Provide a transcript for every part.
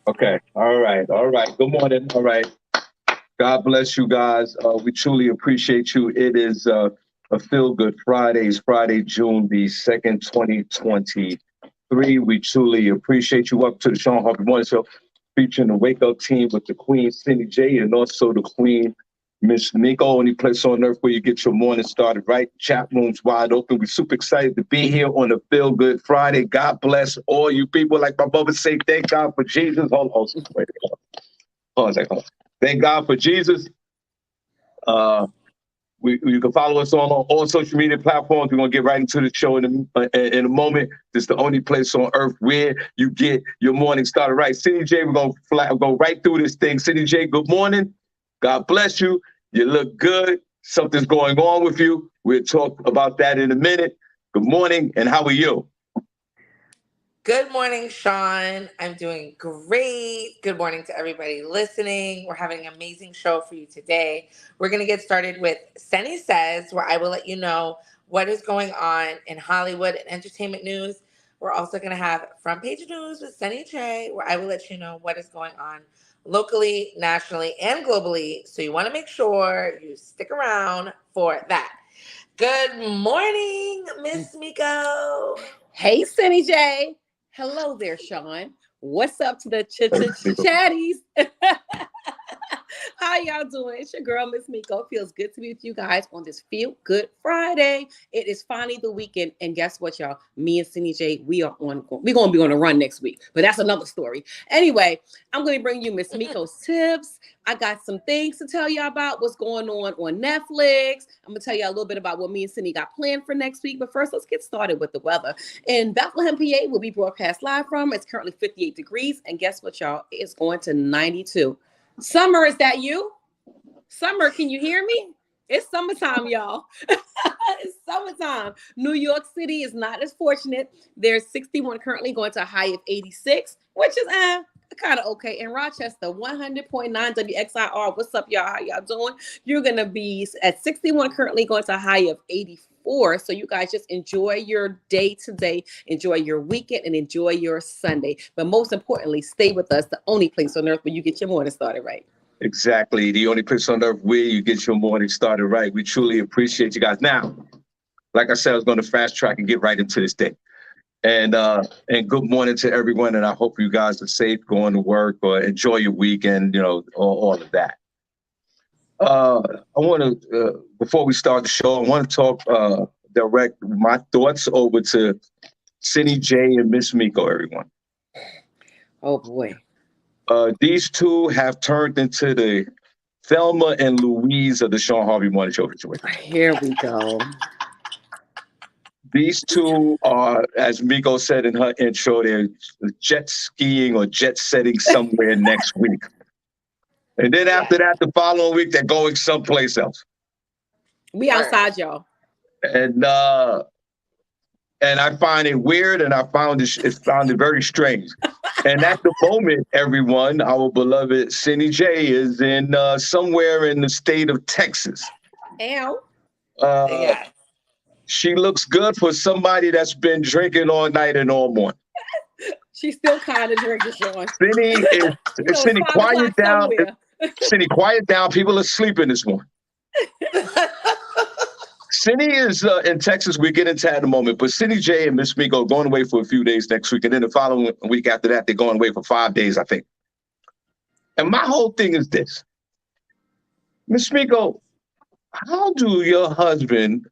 Okay. All right. All right. Good morning. All right. God bless you guys. We truly appreciate you. It is a Feel Good Friday. It's Friday, June the 2nd, 2023. We truly appreciate you. Welcome to the Shawn Harvey Morning Show, featuring the Wake Up team with the Queen, Cindy J, and also the Queen, Miss Miko. Only place on earth where you get your morning started right. Chat rooms wide open. We're super excited to be here on a Feel Good Friday. God bless all you people. Like my mother say, thank God for Jesus. Hold on. Wait, hold on a second. Thank God for Jesus. Uh, you can follow us on all social media platforms. We're gonna get right into the show in a moment. This is the only place on earth where you get your morning started right. Cindy J, we're gonna go right through this thing. Cindy J, good morning. God bless you. You look good. Something's going on with you. We'll talk about that in a minute. Good morning, and how are you? Good morning, Sean. I'm doing great. Good morning to everybody listening. We're having an amazing show for you today. We're going to get started with Senny Says, where I will let you know what is going on in Hollywood and entertainment news. We're also going to have Front Page News with Senny Trey, where I will let you know what is going on locally, nationally, and globally. So you want to make sure you stick around for that. Good morning, Miss Miko. Hey, Cindy J. Hello there, Sean. What's up to the chatties? How y'all doing? It's your girl, Miss Miko. It feels good to be with you guys on this Feel Good Friday. It is finally the weekend, and guess what, y'all? Me and Cindy J, we're gonna be on a run next week, but that's another story. Anyway, I'm gonna bring you Miss Miko's tips. I got some things to tell you about what's going on Netflix. I'm gonna tell you a little bit about what me and Cindy got planned for next week. But first, let's get started with the weather. In Bethlehem, PA, will be broadcast live from. It's currently 58 degrees, and guess what, y'all? It's going to 92. Summer, is that you? Summer, can you hear me? It's summertime, y'all. It's summertime. New York City is not as fortunate. There's 61 currently, going to a high of 86, which is kind of okay. In Rochester, 100.9 WXIR. What's up, y'all? How y'all doing? You're going to be at 61 currently, going to a high of 84. So you guys just enjoy your day today, enjoy your weekend, and enjoy your Sunday. But most importantly, stay with us, the only place on earth where you get your morning started right. Exactly. The only place on earth where you get your morning started right. We truly appreciate you guys. Now, like I said, I was going to fast track and get right into this day. And good morning to everyone. And I hope you guys are safe going to work or enjoy your weekend, all of that. I want to, before we start the show, I want to direct my thoughts over to Cindy J and Miss Miko, everyone. Oh, boy. These two have turned into the Thelma and Louise of the Shawn Harvey Morning Show situation. Here we go. These two are, as Miko said in her intro, they're jet skiing or jet setting somewhere next week. And then after that, the following week, they're going someplace else. We outside, y'all. And I find it weird, and I found it very strange. And at the moment, everyone, our beloved Cindy J is in somewhere in the state of Texas. Ow. Yeah. She looks good for somebody that's been drinking all night and all morning. She's still kind of drinking, Sean. Cindy, quiet down. Cindy, quiet down. People are sleeping this morning. Cindy is in Texas. We get into that in a moment. But Cindy J and Miss Miko are going away for a few days next week. And then the following week after that, they're going away for 5 days, I think. And my whole thing is this. Miss Miko, how do your husband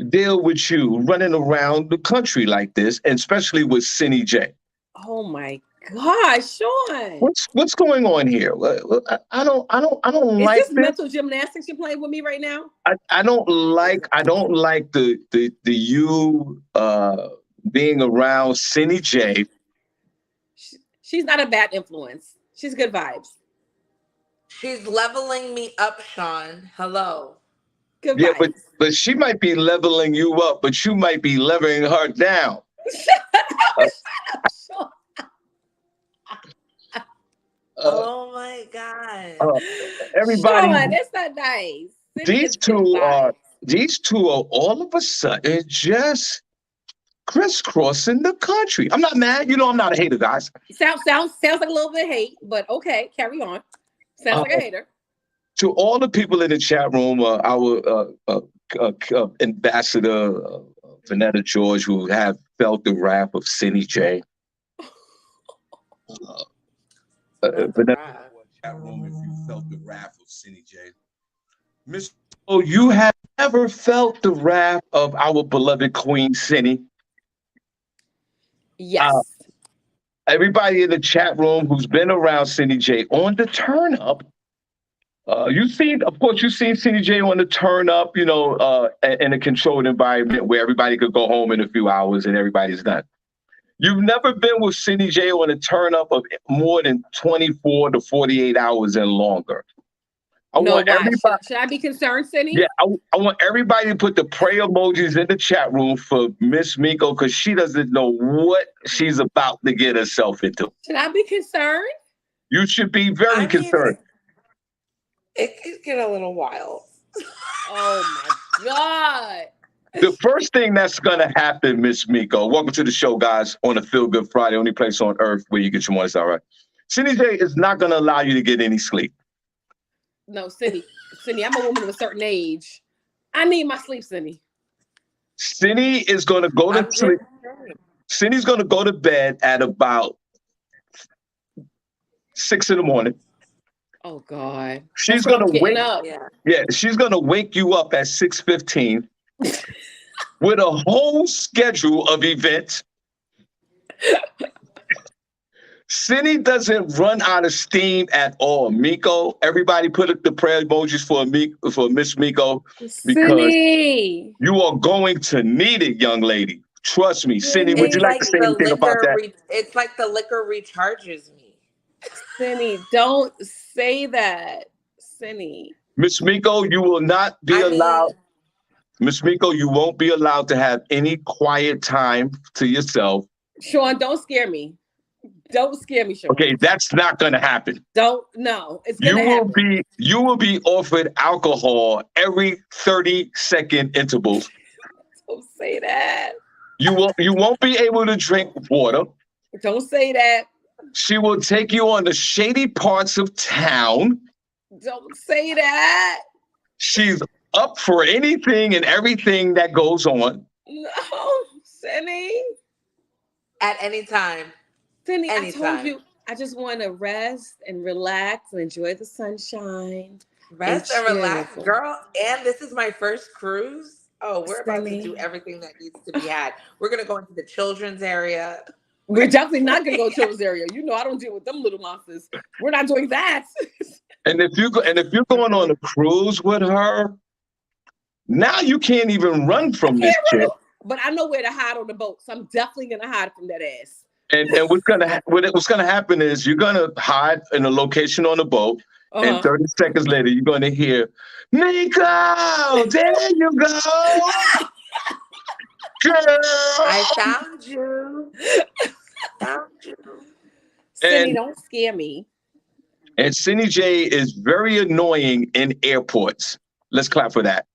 deal with you running around the country like this, and especially with Cindy J? Oh my gosh, Sean! What's going on here? I don't like this. Is this mental gymnastics you're playing with me right now? I don't like the you being around Cindy J. She's not a bad influence. She's good vibes. She's leveling me up, Sean. Hello. Good vibes. Yeah, but she might be leveling you up, but you might be leveling her down. Oh my God. Everybody, Sean, that's not nice. These two are all of a sudden just crisscrossing the country. I'm not mad. You know, I'm not a hater, guys. Sounds like a little bit of hate, but okay, carry on. Sounds like a hater. To all the people in the chat room, our ambassador, Vanetta George, who have felt the wrath of Cindy J. Vanetta chat room, if you felt the wrath of Cindy J. Miss, oh, you have never felt the wrath of our beloved Queen Cindy? Yes. Everybody in the chat room who's been around Cindy J on the turn up, you've seen Cindy J on the turn up, you know, in a controlled environment where everybody could go home in a few hours and everybody's done. You've never been with Cindy J on a turn up of more than 24 to 48 hours and longer. Should I be concerned, Cindy? Yeah, I want everybody to put the prayer emojis in the chat room for Miss Miko, because she doesn't know what she's about to get herself into. Should I be concerned? You should be very concerned. It could get a little wild. Oh my God. The first thing that's going to happen, Miss Miko, welcome to the show, guys, on a Feel Good Friday, only place on earth where you get your morning start right. Cindy J is not going to allow you to get any sleep. No, Cindy, I'm a woman of a certain age. I need my sleep, Cindy. Cindy is going to go to sleep. Cindy's going to go to bed at about 6 a.m. Oh God. She's going to wake up. Yeah, she's going to wake you up at 6:15 with a whole schedule of events. Cindy doesn't run out of steam at all. Miko, everybody put up the prayer emojis for Miss Miko, because Cindy, you are going to need it, young lady. Trust me. Cindy, would you like to say anything about that? It's like the liquor recharges me. Cindy, don't say that. Cindy. Miss Miko, you will not be allowed. Miss Miko, you won't be allowed to have any quiet time to yourself. Shawn, don't scare me. Don't scare me, Shawn. Okay, that's not going to happen. It's going to happen. You will be offered alcohol every 30-second intervals. Don't say that. You won't be able to drink water. Don't say that. She will take you on the shady parts of town. Don't say that. She's up for anything and everything that goes on. No, Cindy. At any time. Cindy, I told you, I just want to rest and relax and enjoy the sunshine. Rest and relax, girl. And this is my first cruise. Oh, we're about to do everything that needs to be had. We're going to go into the children's area. We're definitely not going to go to children's area. You know, I don't deal with them little monsters. We're not doing that. And if you're going on a cruise with her, now you can't even run from this chick. But I know where to hide on the boat, so I'm definitely going to hide from that ass. And what's gonna happen is you're gonna hide in a location on the boat, and 30 seconds later you're gonna hear, Miko, there you go, girl. I found you. Cindy, don't scare me. And Cindy J is very annoying in airports. Let's clap for that.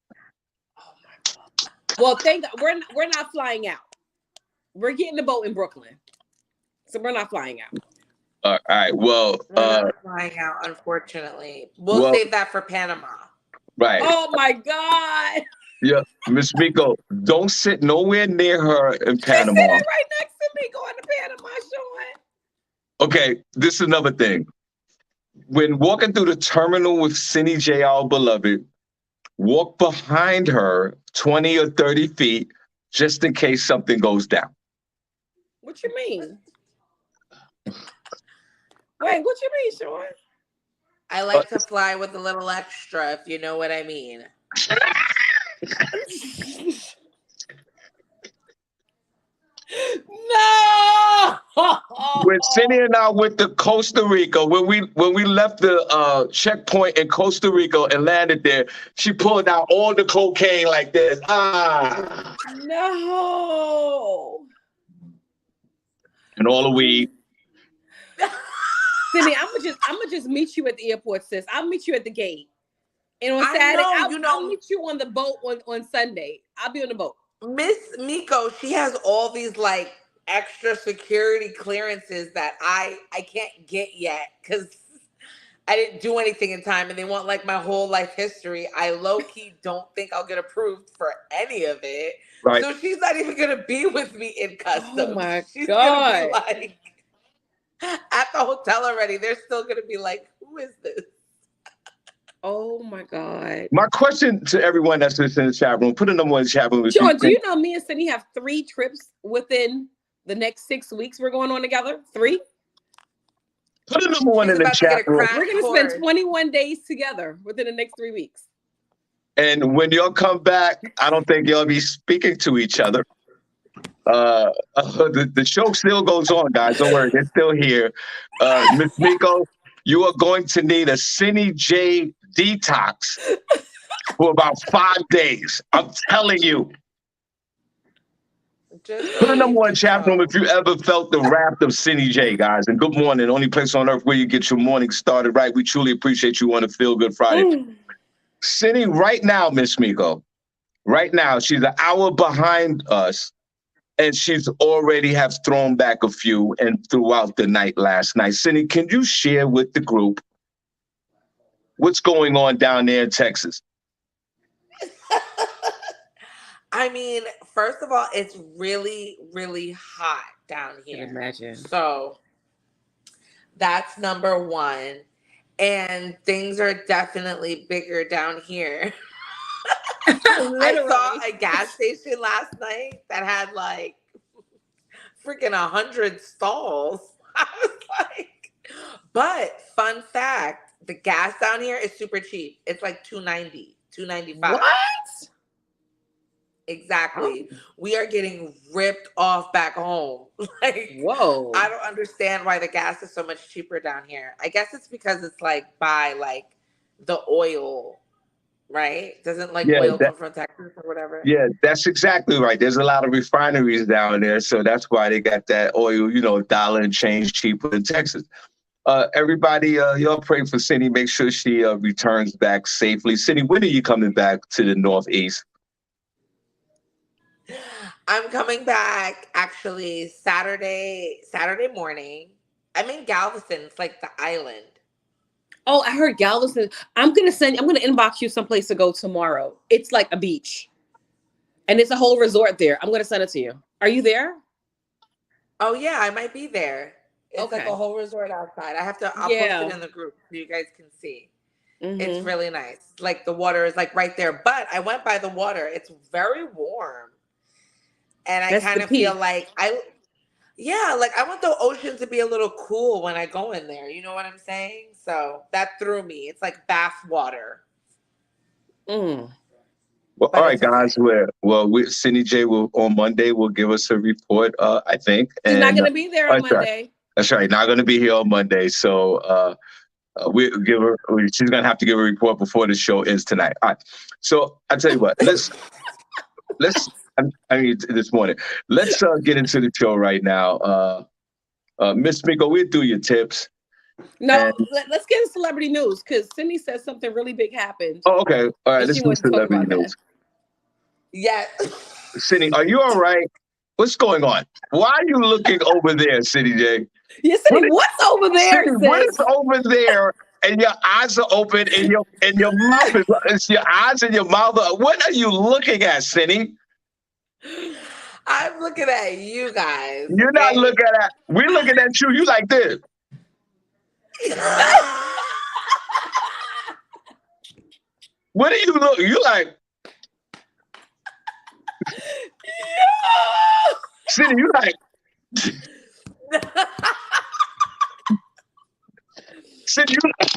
Oh my God. Well, thank God we're not flying out. We're getting the boat in Brooklyn. So we're not flying out. All right. Well, we're not flying out, unfortunately. We'll save that for Panama. Right. Oh my God. Yeah, Miss Miko, don't sit nowhere near her in Panama. She's sitting right next to me going to Panama, Shawn. Okay, this is another thing. When walking through the terminal with Cindy J, our beloved, walk behind her 20 or 30 feet just in case something goes down. What you mean? Wait, what you mean, Shawn? I like to fly with a little extra, if you know what I mean. No! When Cindy and I went to Costa Rica, when we left the checkpoint in Costa Rica and landed there, she pulled out all the cocaine like this. No! And all the weed. Cindy, I'm gonna just meet you at the airport, sis. I'll meet you at the gate. And on Saturday, I'll meet you on the boat on Sunday. I'll be on the boat. Miss Miko, she has all these like extra security clearances that I can't get yet because I didn't do anything in time, and they want like my whole life history. I low key don't think I'll get approved for any of it. Right. So she's not even gonna be with me in customs. Oh my She's gonna God. be like at the hotel already. They're still gonna be like, "Who is this?" Oh my God. My question to everyone that's listening in the chat room, put a number in the chat room. Sean, do you know me and Cindy have 3 trips within the next 6 weeks we're going on together? 3? Put a number 1 She's in the about to get chat a room. crash We're going to course. spend 21 days together within the next 3 weeks. And when y'all come back, I don't think y'all be speaking to each other. The show still goes on, guys. Don't worry, they're still here. Miss Miko, you are going to need a Cindy J detox for about 5 days. I'm telling you. Put a number 1 chat room if you ever felt the wrath of Cindy J, guys. And good morning. Only place on earth where you get your morning started right. We truly appreciate you on a Feel Good Friday. Cindy, right now, Miss Miko, right now, she's an hour behind us. And she's already have thrown back a few and throughout the night last night. Cindy, can you share with the group what's going on down there in Texas? I mean, first of all, it's really, really hot down here. I can imagine. So that's number 1. And things are definitely bigger down here. I saw a gas station last night that had like freaking 100 stalls. I was like, but fun fact, the gas down here is super cheap. It's like $2.90, $2.95. What? Exactly. Oh. We are getting ripped off back home. Like, whoa. I don't understand why the gas is so much cheaper down here. I guess it's because it's like by like the oil, right? Doesn't like oil come from Texas or whatever? Yeah, that's exactly right. There's a lot of refineries down there, so that's why they got that oil, dollar and change cheaper than Texas. Everybody, y'all pray for Cindy. Make sure she returns back safely. Cindy, when are you coming back to the Northeast? I'm coming back actually Saturday morning. I'm in Galveston. It's like the island. Oh, I heard Galveston. I'm gonna inbox you someplace to go tomorrow. It's like a beach. And it's a whole resort there. I'm gonna send it to you. Are you there? Oh yeah, I might be there. It's like a whole resort outside. I'll post it in the group so you guys can see. Mm-hmm. It's really nice. Like the water is like right there. But I went by the water. It's very warm. And I kind of feel like I want the ocean to be a little cool when I go in there. You know what I'm saying? So that threw me. It's like bath water. Well, all right, guys. Cindy J will on Monday will give us a report. I think she's not going to be there on Monday. Right. That's right. Not going to be here on Monday. So we'll give her. She's going to have to give a report before the show ends tonight. All right. So I tell you what. Let's. This morning. Let's get into the show right now. Miss Miko, we'll do your tips. No, let's get into celebrity news because Cindy said something really big happened. Oh, okay. All right, let's do celebrity news. Yeah. Cindy, are you all right? What's going on? Why are you looking over there, Cindy J? Yeah, Cindy, what's over there? Cindy, what is over there? And your eyes are open, and your mouth is your eyes and your mouth. What are you looking at, Cindy? I'm looking at you guys. You're not looking at. We're looking at you. You like this. What do you look? You like? Yeah. Cindy, you like? Cindy, you like?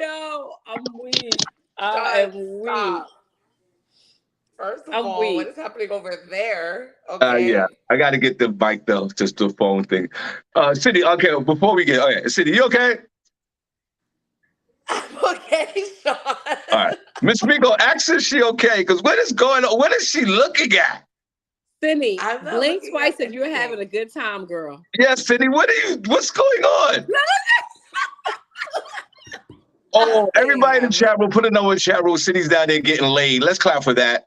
Yo, I'm weak. I am weak. First of all, what is happening over there? Okay. Yeah, I got to get the mic though, just the phone thing. Cindy, okay, before we get, Cindy, you okay? I'm okay, Sean. All right. Miss Miko, ask if she okay, because what is going on? What is she looking at? Cindy, blink twice if you're having a good time, girl. Yes, Cindy, what's going on? Oh, everybody in the chat room, put a number in the chat room. Cindy's down there getting laid. Let's clap for that.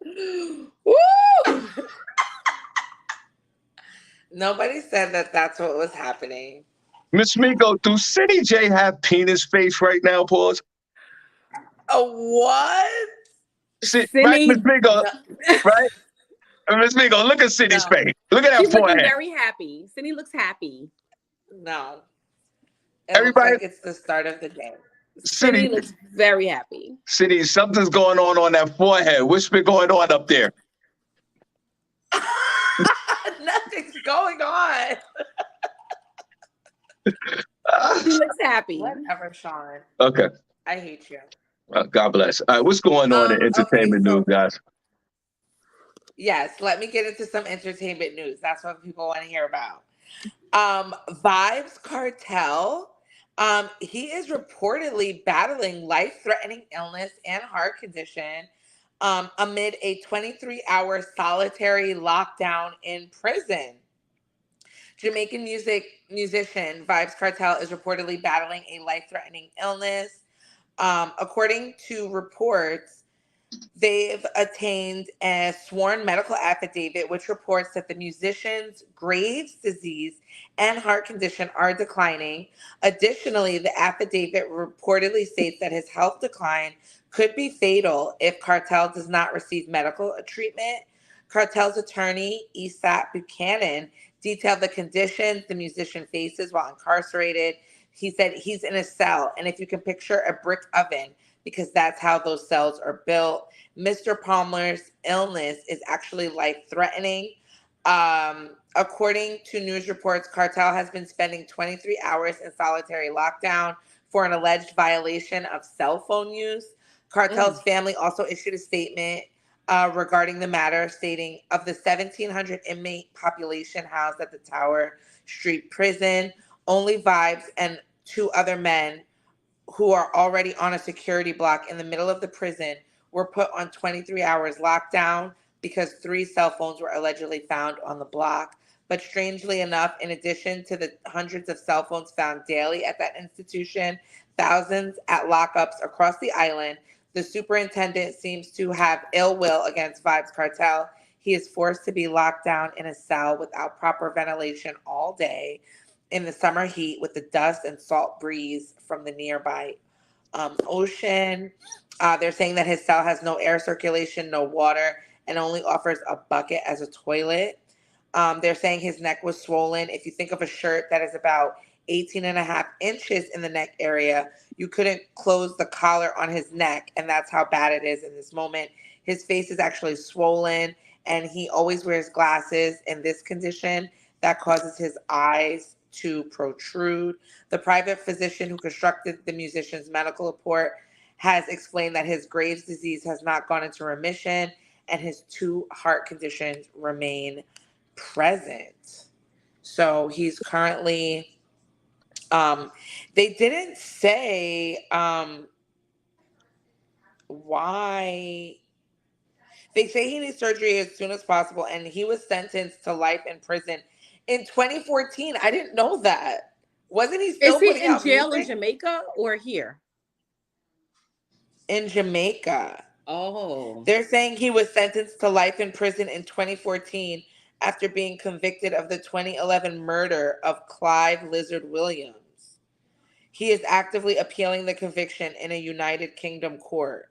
Nobody said that that's what was happening. Miss Miko, do City J have penis face right now? Pause. What? Right, Miss Cindy, Miko, No, right? Miss Miko, look at City's no, face. Look at that she's looking forehead. very happy. Cindy looks happy. no. It looks Everybody, like it's the start of the day. City, Cindy looks very happy. City, something's going on that forehead. What's been going on up there? Nothing's going on. She looks happy. Whatever, Sean. Okay. I hate you. God bless. All right, what's going on in Okay, entertainment news, so guys? yes, let me get into some entertainment news. That's what people want to hear about. Vibes Cartel. He is reportedly battling life-threatening illness and heart condition amid a 23-hour solitary lockdown in prison. Jamaican musician Vibes Cartel is reportedly battling a life-threatening illness. According to reports, they've attained a sworn medical affidavit which reports that the musician's Graves' disease and heart condition are declining. Additionally, the affidavit reportedly states that his health decline could be fatal if Cartel does not receive medical treatment. Cartel's attorney, Esat Buchanan, detailed the conditions the musician faces while incarcerated. He said he's in a cell, and if you can picture a brick oven, because that's how those cells are built. Mr. Palmer's illness is actually life-threatening. According to news reports, Cartel has been spending 23 hours in solitary lockdown for an alleged violation of cell phone use. Cartel's family also issued a statement regarding the matter, stating of the 1,700 inmate population housed at the Tower Street prison, only Vibes and two other men who are already on a security block in the middle of the prison were put on 23 hours lockdown because 3 cell phones were allegedly found on the block. But strangely enough, in addition to the hundreds of cell phones found daily at that institution, thousands at lockups across the island, the superintendent seems to have ill will against Vibes Cartel. He is forced to be locked down in a cell without proper ventilation all day in the summer heat with the dust and salt breeze from the nearby ocean. They're saying that his cell has no air circulation, no water, and only offers a bucket as a toilet. They're saying his neck was swollen. If you think of a shirt that is about 18 and a half inches in the neck area, you couldn't close the collar on his neck, and that's how bad it is in this moment. His face is actually swollen, and he always wears glasses in this condition that causes his eyes to protrude. The private physician who constructed the musician's medical report has explained that his Graves' disease has not gone into remission and his 2 heart conditions remain present. So he's currently, they didn't say why. They say he needs surgery as soon as possible, and he was sentenced to life in prison in 2014. I didn't know that. Wasn't he still Is he putting in out jail in music? Jamaica or here? In Jamaica. Oh. They're saying he was sentenced to life in prison in 2014 after being convicted of the 2011 murder of Clive Lizard Williams. He is actively appealing the conviction in a United Kingdom court.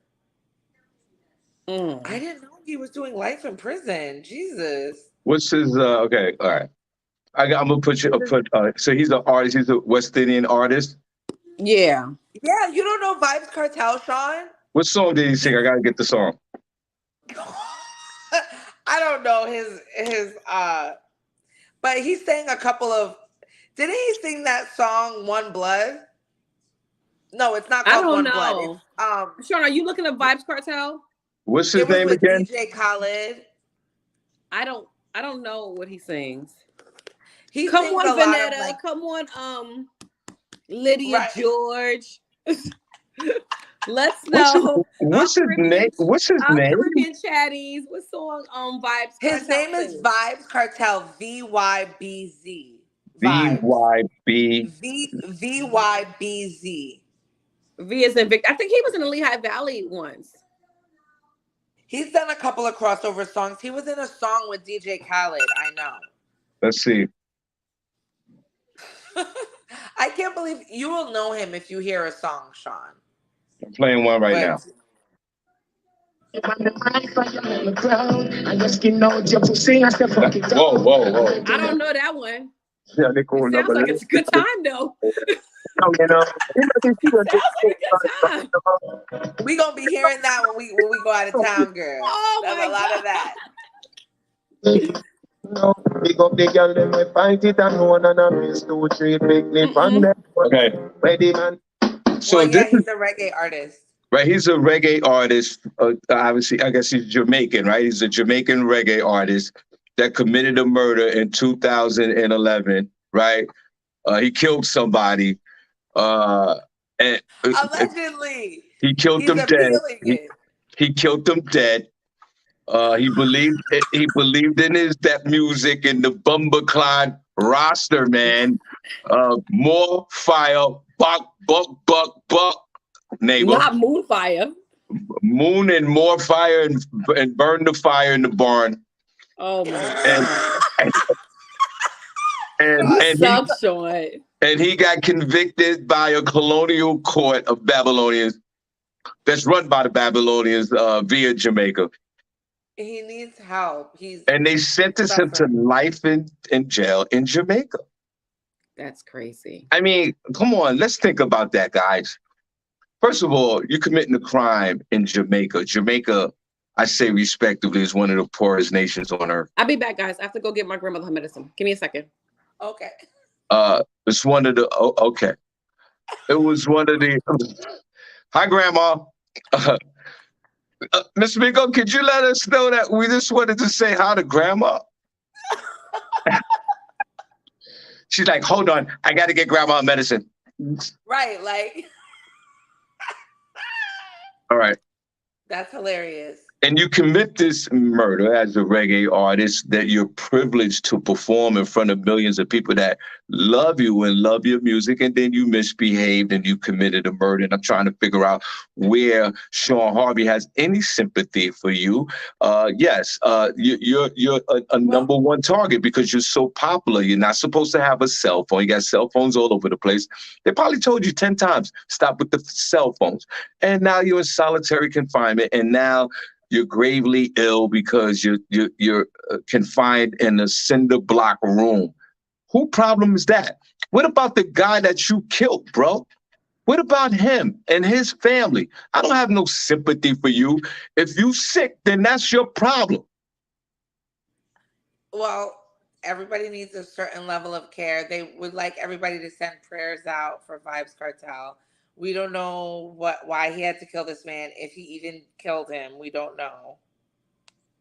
I didn't know he was doing life in prison. Jesus. What's his? Okay, all right. I'm gonna put you. So he's an artist. He's a West Indian artist. Yeah. Yeah, you don't know Vibes Cartel, Sean? What song did he sing? I gotta get the song. I don't know his but he sang a couple of, didn't he sing that song One Blood? No, it's not I called don't One know. Blood. It's Sean, are you looking at Vibes Cartel? What's his it was name with again? DJ Khaled. I don't know what he sings. He Come sings on, a lot of Vanetta. like, Come on, Lydia Right. George. Let's know. What's his name? What's his name? Caribbean Chatties. What song Vibes his Cartel name is sings? Vibes Cartel, VYBZ. VYB. VYBZ. V is in Vic. I think he was in the Lehigh Valley once. He's done a couple of crossover songs. He was in a song with DJ Khaled, I know. Let's see. I can't believe you will know him if you hear a song, Sean. I'm playing one right now. But Whoa, whoa, whoa. I don't know that one. Yeah, they It call sounds like it's a good time though. It sounds like a good time. we gonna be hearing that when we go out of town, girl. Oh There's my a lot God. of that. No, big up the girl, them we fight it and one and a miss 2, 3 big lip on them. Okay. Ready, man. So Well, yeah, this is he's a reggae artist. right. He's a reggae artist. Obviously, I guess he's Jamaican, right? He's a Jamaican reggae artist that committed a murder in 2011, right? He killed somebody, and Allegedly. he killed He's them dead. appealing it. He killed them dead. He believed in his that music and the Bumbleclad roster, man. More fire, buck, buck, buck, buck, neighbor. Not Moonfire. Moon and more fire and burn the fire in the barn. Oh my And God. and You and suck, Sean. he got convicted by a colonial court of Babylonians that's run by the Babylonians via Jamaica. He needs help. And they sentenced him to life in jail in Jamaica. That's crazy. I mean, come on, let's think about that, guys. First of all, you're committing a crime in Jamaica. Jamaica, I say respectively, is one of the poorest nations on earth. I'll be back, guys. I have to go get my grandmother her medicine. Give me a second. Okay. It's one of the okay. It was one of the. Hi, Grandma. Miss Miko, could you let us know that we just wanted to say hi to Grandma? She's like, hold on, I got to get Grandma medicine. Right, like. All right. That's hilarious. And you commit this murder as a reggae artist that you're privileged to perform in front of millions of people that love you and love your music, and then you misbehaved and you committed a murder. And I'm trying to figure out where Shawn Harvey has any sympathy for you. Yes, you're a number one target because you're so popular. You're not supposed to have a cell phone. You got cell phones all over the place. They probably told you 10 times, stop with the cell phones. And now you're in solitary confinement, and now you're gravely ill because you're confined in a cinder block room. Who problem is that? What about the guy that you killed, bro? What about him and his family? I don't have no sympathy for you. If you sick, then that's your problem. Well, everybody needs a certain level of care. They would like everybody to send prayers out for Vibes Cartel. We don't know why he had to kill this man. If he even killed him, we don't know.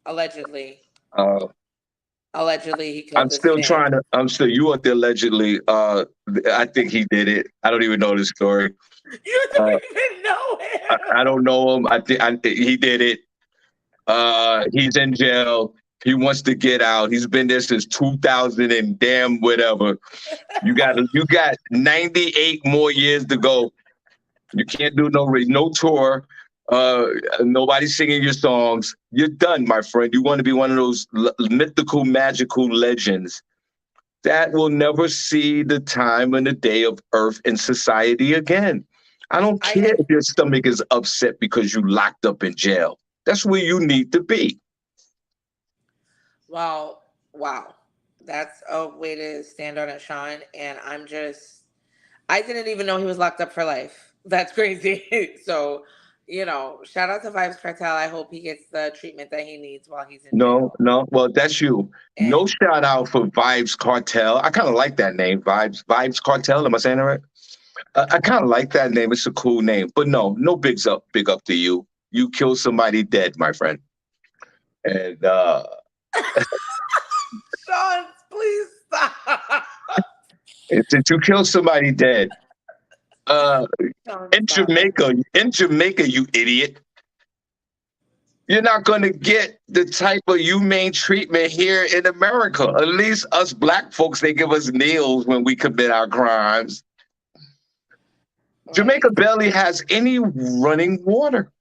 Allegedly. Allegedly, he killed this man. I'm still, you want the allegedly. I think he did it. I don't even know the story. You don't even know him. I don't know him. I think he did it. He's in jail. He wants to get out. He's been there since 2000 and damn whatever. You got 98 more years to go. You can't do no tour. Nobody's singing your songs. You're done, my friend. You want to be one of those mythical, magical legends that will never see the time and the day of earth and society again. I don't care if your stomach is upset because you locked up in jail. That's where you need to be. Wow. That's a way to stand on it, Sean. And I didn't even know he was locked up for life. That's crazy. So, shout out to Vibes Cartel. I hope he gets the treatment that he needs while he's in jail. No. Well, that's you. And no shout out for Vibes Cartel. I kind of like that name, Vibes Cartel. Am I saying it right? I kind of like that name. It's a cool name. But no big up to you. You killed somebody dead, my friend. And Sean, please stop. Did you kill somebody dead? In Jamaica, you idiot. You're not going to get the type of humane treatment here in America. At least us black folks, they give us nails when we commit our crimes. Jamaica barely has any running water.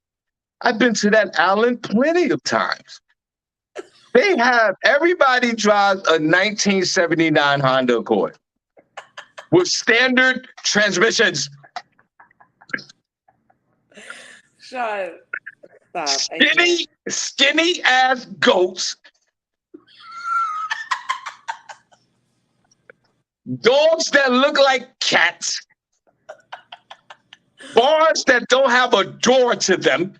I've been to that island plenty of times. They have everybody drives a 1979 Honda Accord with standard transmissions. Sean, stop. Skinny ass goats. Dogs that look like cats. Bars that don't have a door to them.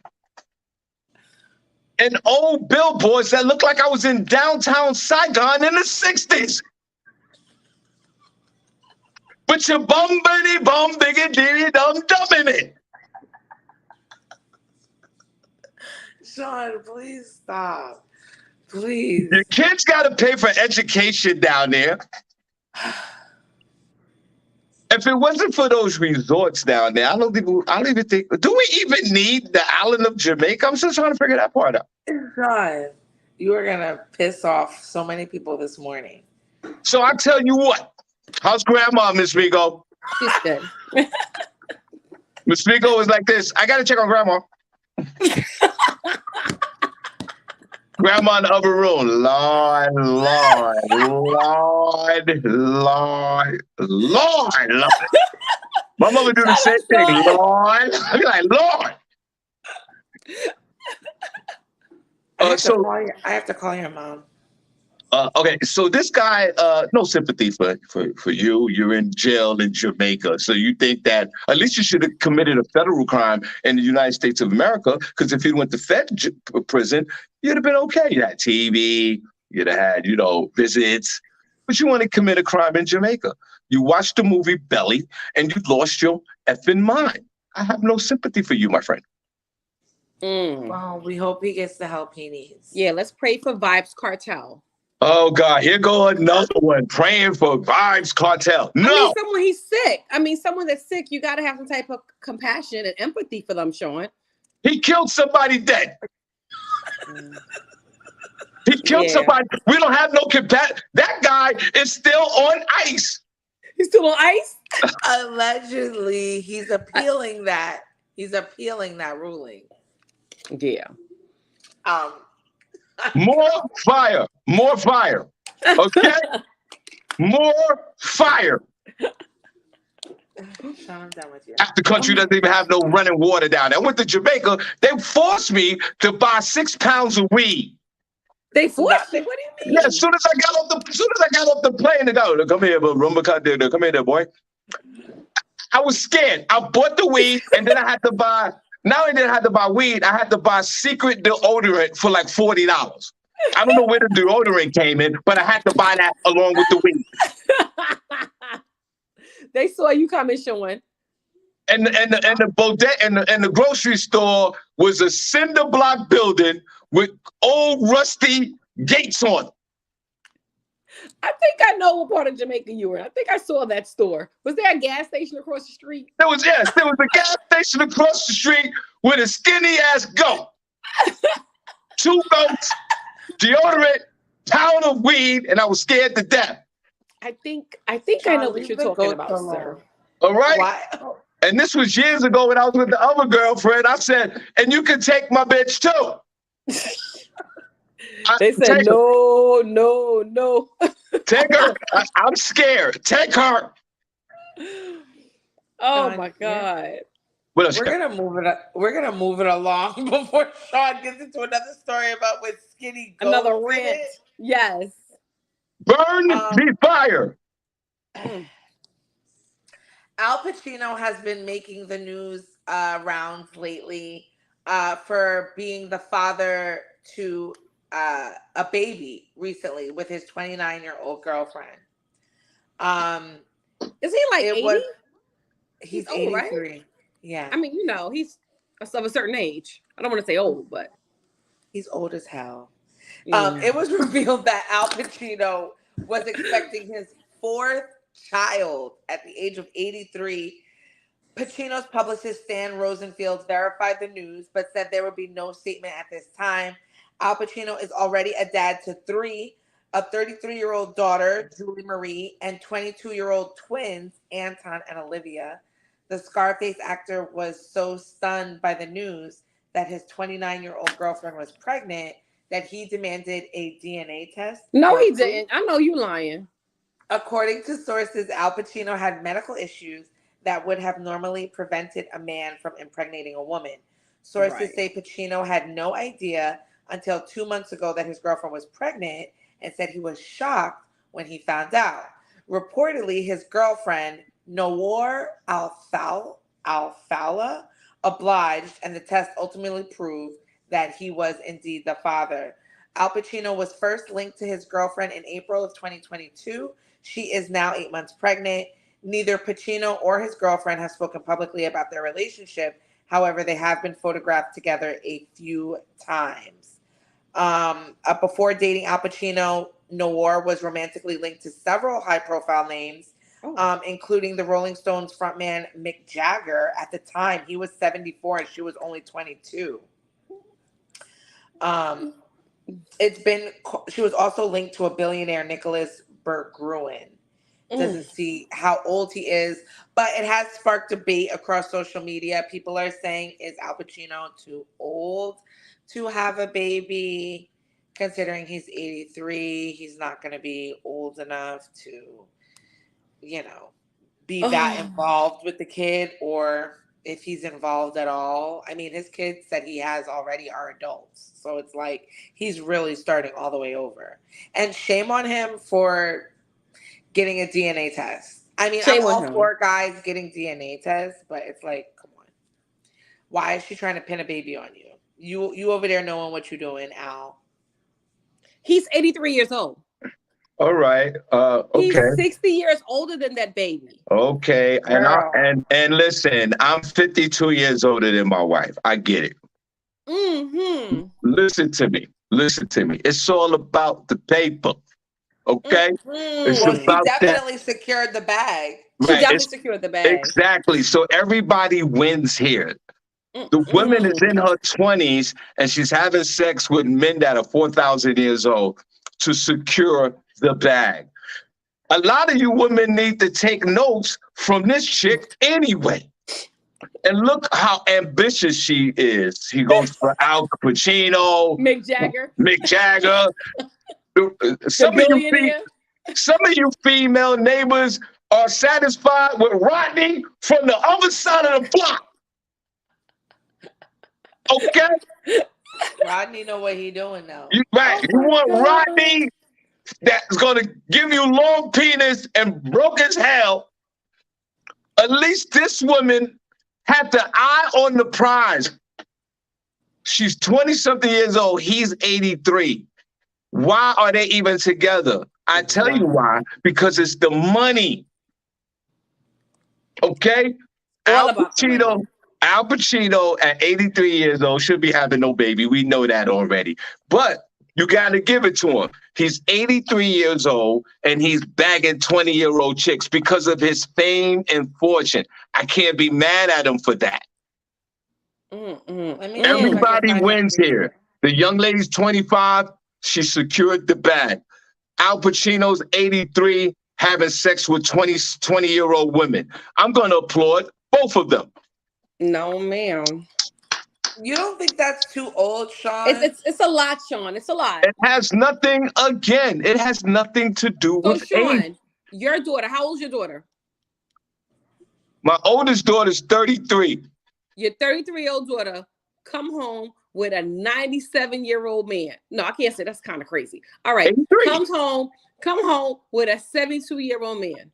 And old billboards that look like I was in downtown Saigon in the 60s. But you bumpity bum diggy diggy dum dum in it. Sean, please stop. Please. Your kids got to pay for education down there. If it wasn't for those resorts down there, I don't even think. Do we even need the island of Jamaica? I'm still trying to figure that part out. Sean, you are gonna piss off so many people this morning. So I tell you what. How's Grandma, Miss Migo? She's good. Miss Migo is like this. I got to check on Grandma. Grandma in the upper room. Lord. My mother do the same thing. Lord. I be like, Lord. I have to call your mom. Okay, so this guy, no sympathy for you. You're in jail in Jamaica. So you think that at least you should have committed a federal crime in the United States of America, because if you went to prison, you'd have been okay. You had TV, you'd have had, visits, but you want to commit a crime in Jamaica. You watched the movie Belly and you lost your effing mind. I have no sympathy for you, my friend. Well, we hope he gets the help he needs. Yeah, let's pray for Vibes Cartel. Oh God, here go another one praying for Vibes Cartel. No, He's sick. Someone that's sick, you got to have some type of compassion and empathy for them, Sean. he killed somebody dead. He killed somebody. We don't have no compassion. That guy is still on ice. He's still on ice? Allegedly, he's appealing that. He's appealing that ruling. Yeah. More fire. Okay? More fire. Sean, I'm done with you. Half the country doesn't even have no running water down there. I went to Jamaica. They forced me to buy 6 pounds of weed. They forced you? What do you mean? Yeah, as soon as I got off the plane, they go, come here, but come here, there, boy. I was scared. I bought the weed, and then I had to buy. Not only did I have to buy weed, I had to buy secret deodorant for like $40. I don't know where the deodorant came in, but I had to buy that along with the weed. They saw you coming, Sean. And the bodega and the grocery store was a cinder block building with old rusty gates on. I think I know what part of Jamaica you were in. I think I saw that store. Was there a gas station across the street? There was a gas station across the street with a skinny ass goat. 2 goats, deodorant, pound of weed, and I was scared to death. I think I know what you're talking about, sir. All right. Why? And this was years ago when I was with the other girlfriend. I said, and you can take my bitch too. They said, no. Take her. I'm scared. Take her. Oh my God. What else? We're gonna move it along before Sean gets into another story about with skinny goats. Another rant. Yes. Burn the fire. Al Pacino has been making the news rounds lately for being the father to a baby recently with his 29-year-old girlfriend. Is he like 80? He's old, 83. Right? Yeah. I mean, he's of a certain age. I don't want to say old, but he's old as hell. Yeah. It was revealed that Al Pacino was expecting his 4th child at the age of 83. Pacino's publicist Stan Rosenfield verified the news, but said there would be no statement at this time. Al Pacino is already a dad to 3, a 33-year-old daughter, Julie Marie, and 22-year-old twins, Anton and Olivia. The Scarface actor was so stunned by the news that his 29-year-old girlfriend was pregnant that he demanded a DNA test. No, for he proof. didn't. I know you lying. According to sources, Al Pacino had medical issues that would have normally prevented a man from impregnating a woman. Sources Right. say Pacino had no idea until 2 months ago that his girlfriend was pregnant and said he was shocked when he found out. Reportedly, his girlfriend, Noor Al-Fala, obliged, and the test ultimately proved that he was indeed the father. Al Pacino was first linked to his girlfriend in April of 2022. She is now 8 months pregnant. Neither Pacino or his girlfriend have spoken publicly about their relationship. However, they have been photographed together a few times. Before dating Al Pacino, Noor was romantically linked to several high-profile names, including the Rolling Stones frontman Mick Jagger. At the time, he was 74 and she was only 22. She was also linked to a billionaire, Nicholas Berggruen. Doesn't see how old he is, but it has sparked debate across social media. People are saying, is Al Pacino too old to have a baby? Considering he's 83, he's not going to be old enough to, be that involved with the kid, or if he's involved at all. I mean, his kids that he has already are adults. So it's like he's really starting all the way over. And shame on him for getting a DNA test. I mean, I'm all for guys getting DNA tests, but it's like, come on. Why is she trying to pin a baby on you? You over there knowing what you're doing, Al. He's 83 years old. All right. Okay. He's 60 years older than that baby. Okay. And listen, I'm 52 years older than my wife. I get it. Mm-hmm. Listen to me. It's all about the paper. Okay? Well, she definitely secured the bag. She definitely secured the bag. Exactly. So everybody wins here. The woman is in her 20s and she's having sex with men that are 4,000 years old to secure the bag. A lot of you women need to take notes from this chick anyway. And look how ambitious she is. He goes for Al Pacino, Mick Jagger. Some of you female neighbors are satisfied with Rodney from the other side of the block. Okay? Rodney know what he doing now. You want Rodney that's going to give you long penis and broke as hell. At least this woman had the eye on the prize. She's 20-something years old. He's 83. Why are they even together? I tell you why. Because it's the money. Okay? Al Pacino at 83 years old should be having no baby. We know that already. But you got to give it to him. He's 83 years old and he's bagging 20-year-old chicks because of his fame and fortune. I can't be mad at him for that. Everybody wins here. The young lady's 25. She secured the bag. Al Pacino's 83, having sex with 20-year-old women. I'm going to applaud both of them. No, ma'am. You don't think that's too old, Shawn? It's a lot, Shawn. It's a lot. It has nothing to do with Shawn, age. Your daughter, how old's your daughter? My oldest daughter's 33. Your 33-year-old daughter come home with a 97-year-old man. No, I can't say that's kind of crazy. All right. 83. Come home with a 72-year-old man.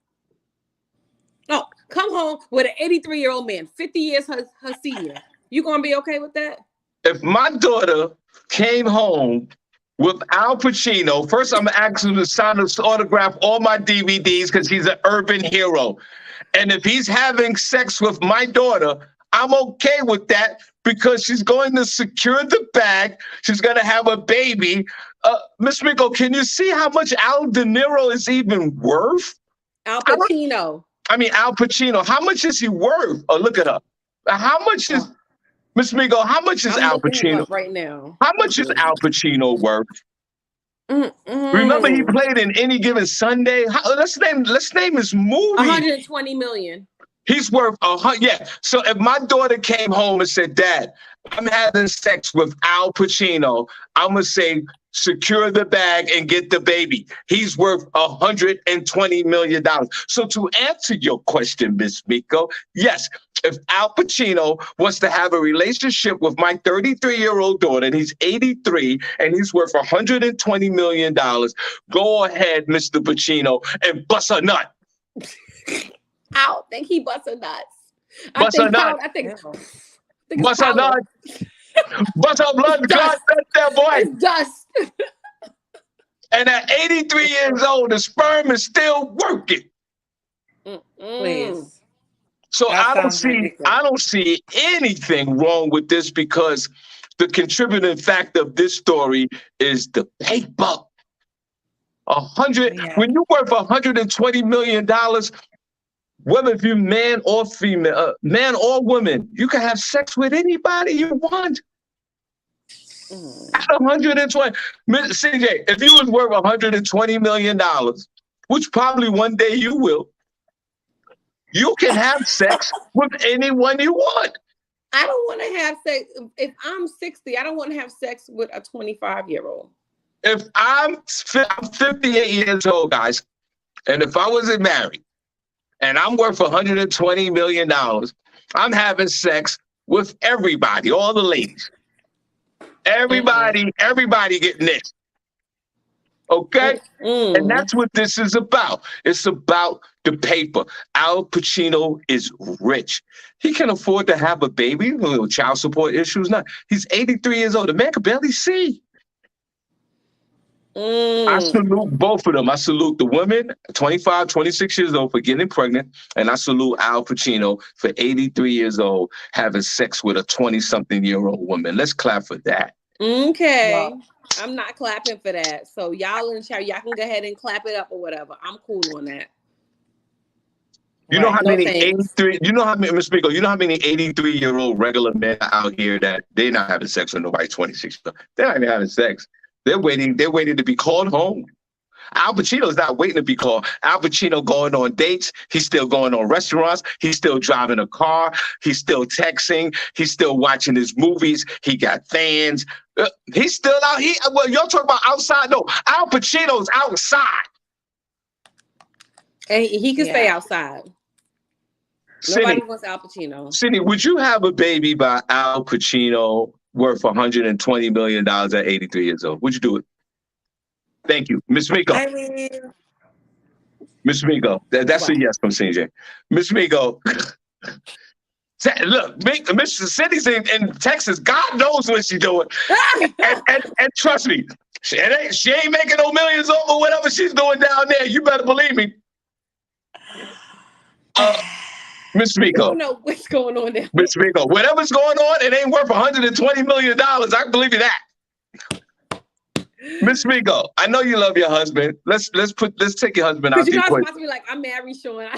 No, come home with an 83-year-old man, 50 years her senior. You gonna be okay with that? If my daughter came home with Al Pacino, first I'm gonna ask him to sign his autograph all my DVDs because he's an urban hero. And if he's having sex with my daughter, I'm okay with that because she's going to secure the bag. She's going to have a baby. Miss Miko, can you see how much Al De Niro is even worth? Al Pacino. Al Pacino. How much is he worth? Oh, look at her. How much is, Miss Miko, how much is Al Pacino? Right now. How much is Al Pacino worth? Remember he played in Any Given Sunday? Let's name his movie. 120 million. He's worth Yeah. So if my daughter came home and said, "Dad, I'm having sex with Al Pacino," I'm gonna say, secure the bag and get the baby. He's worth $120 million. So to answer your question, Miss Miko, yes, if Al Pacino wants to have a relationship with my 33-year-old daughter, and he's 83, and he's worth $120 million, go ahead, Mr. Pacino, and bust a nut. I don't think he busted nuts. Bust a nut. Bust a nut. Bust a blood clot, that boy. It's dust. And at 83 years old, the sperm is still working. Please. So That I sounds don't see anything wrong with this, because the contributing factor of this story is the paper. When you're worth $120 million, whether if you're man or female, man or woman, you can have sex with anybody you want. At 120, CJ, if you was worth $120 million, which probably one day you will, you can have sex with anyone you want. I don't want to have sex. If I'm 60, I don't want to have sex with a 25-year-old. If I'm 58 years old, guys, and if I wasn't married, and I'm worth $120 million, I'm having sex with everybody, all the ladies. Everybody getting this. Okay? And that's what this is about. It's about the paper. Al Pacino is rich. He can afford to have a baby, little child support issues. Not. He's 83 years old. The man can barely see. I salute both of them. I salute the women, 25, 26 years old, for getting pregnant. And I salute Al Pacino for 83 years old having sex with a 20-something-year-old woman. Let's clap for that. Okay. Wow. I'm not clapping for that. So y'all in the chat, y'all can go ahead and clap it up or whatever. I'm cool on that. You know how many 83, you know how many, Ms. Miko, you know how many 83-year-old regular men out here that they're not having sex with nobody 26. They're not even having sex. They're waiting to be called home. Al Pacino's not waiting to be called. Al Pacino going on dates. He's still going on restaurants. He's still driving a car. He's still texting. He's still watching his movies. He got fans. He's still out. Well, y'all talk about outside. No, Al Pacino's outside. And he can stay outside. Nobody wants Al Pacino. Sydney, would you have a baby by Al Pacino worth $120 million at 83 years old? Would you do it? Thank you. Miss Miko. I mean, Miss Miko. That's a yes from CJ. Miss Miko. Look, Miss Sydney's in Texas. God knows what she's doing. and trust me, she ain't making no millions over whatever she's doing down there. You better believe me. Miss Miko. I don't know what's going on there. Miss Miko, whatever's going on, it ain't worth $120 million. I can believe you that. Miss Miko, I know you love your husband. Let's take your husband out the equation. You know, I was about to be like, I'm married, Shawn.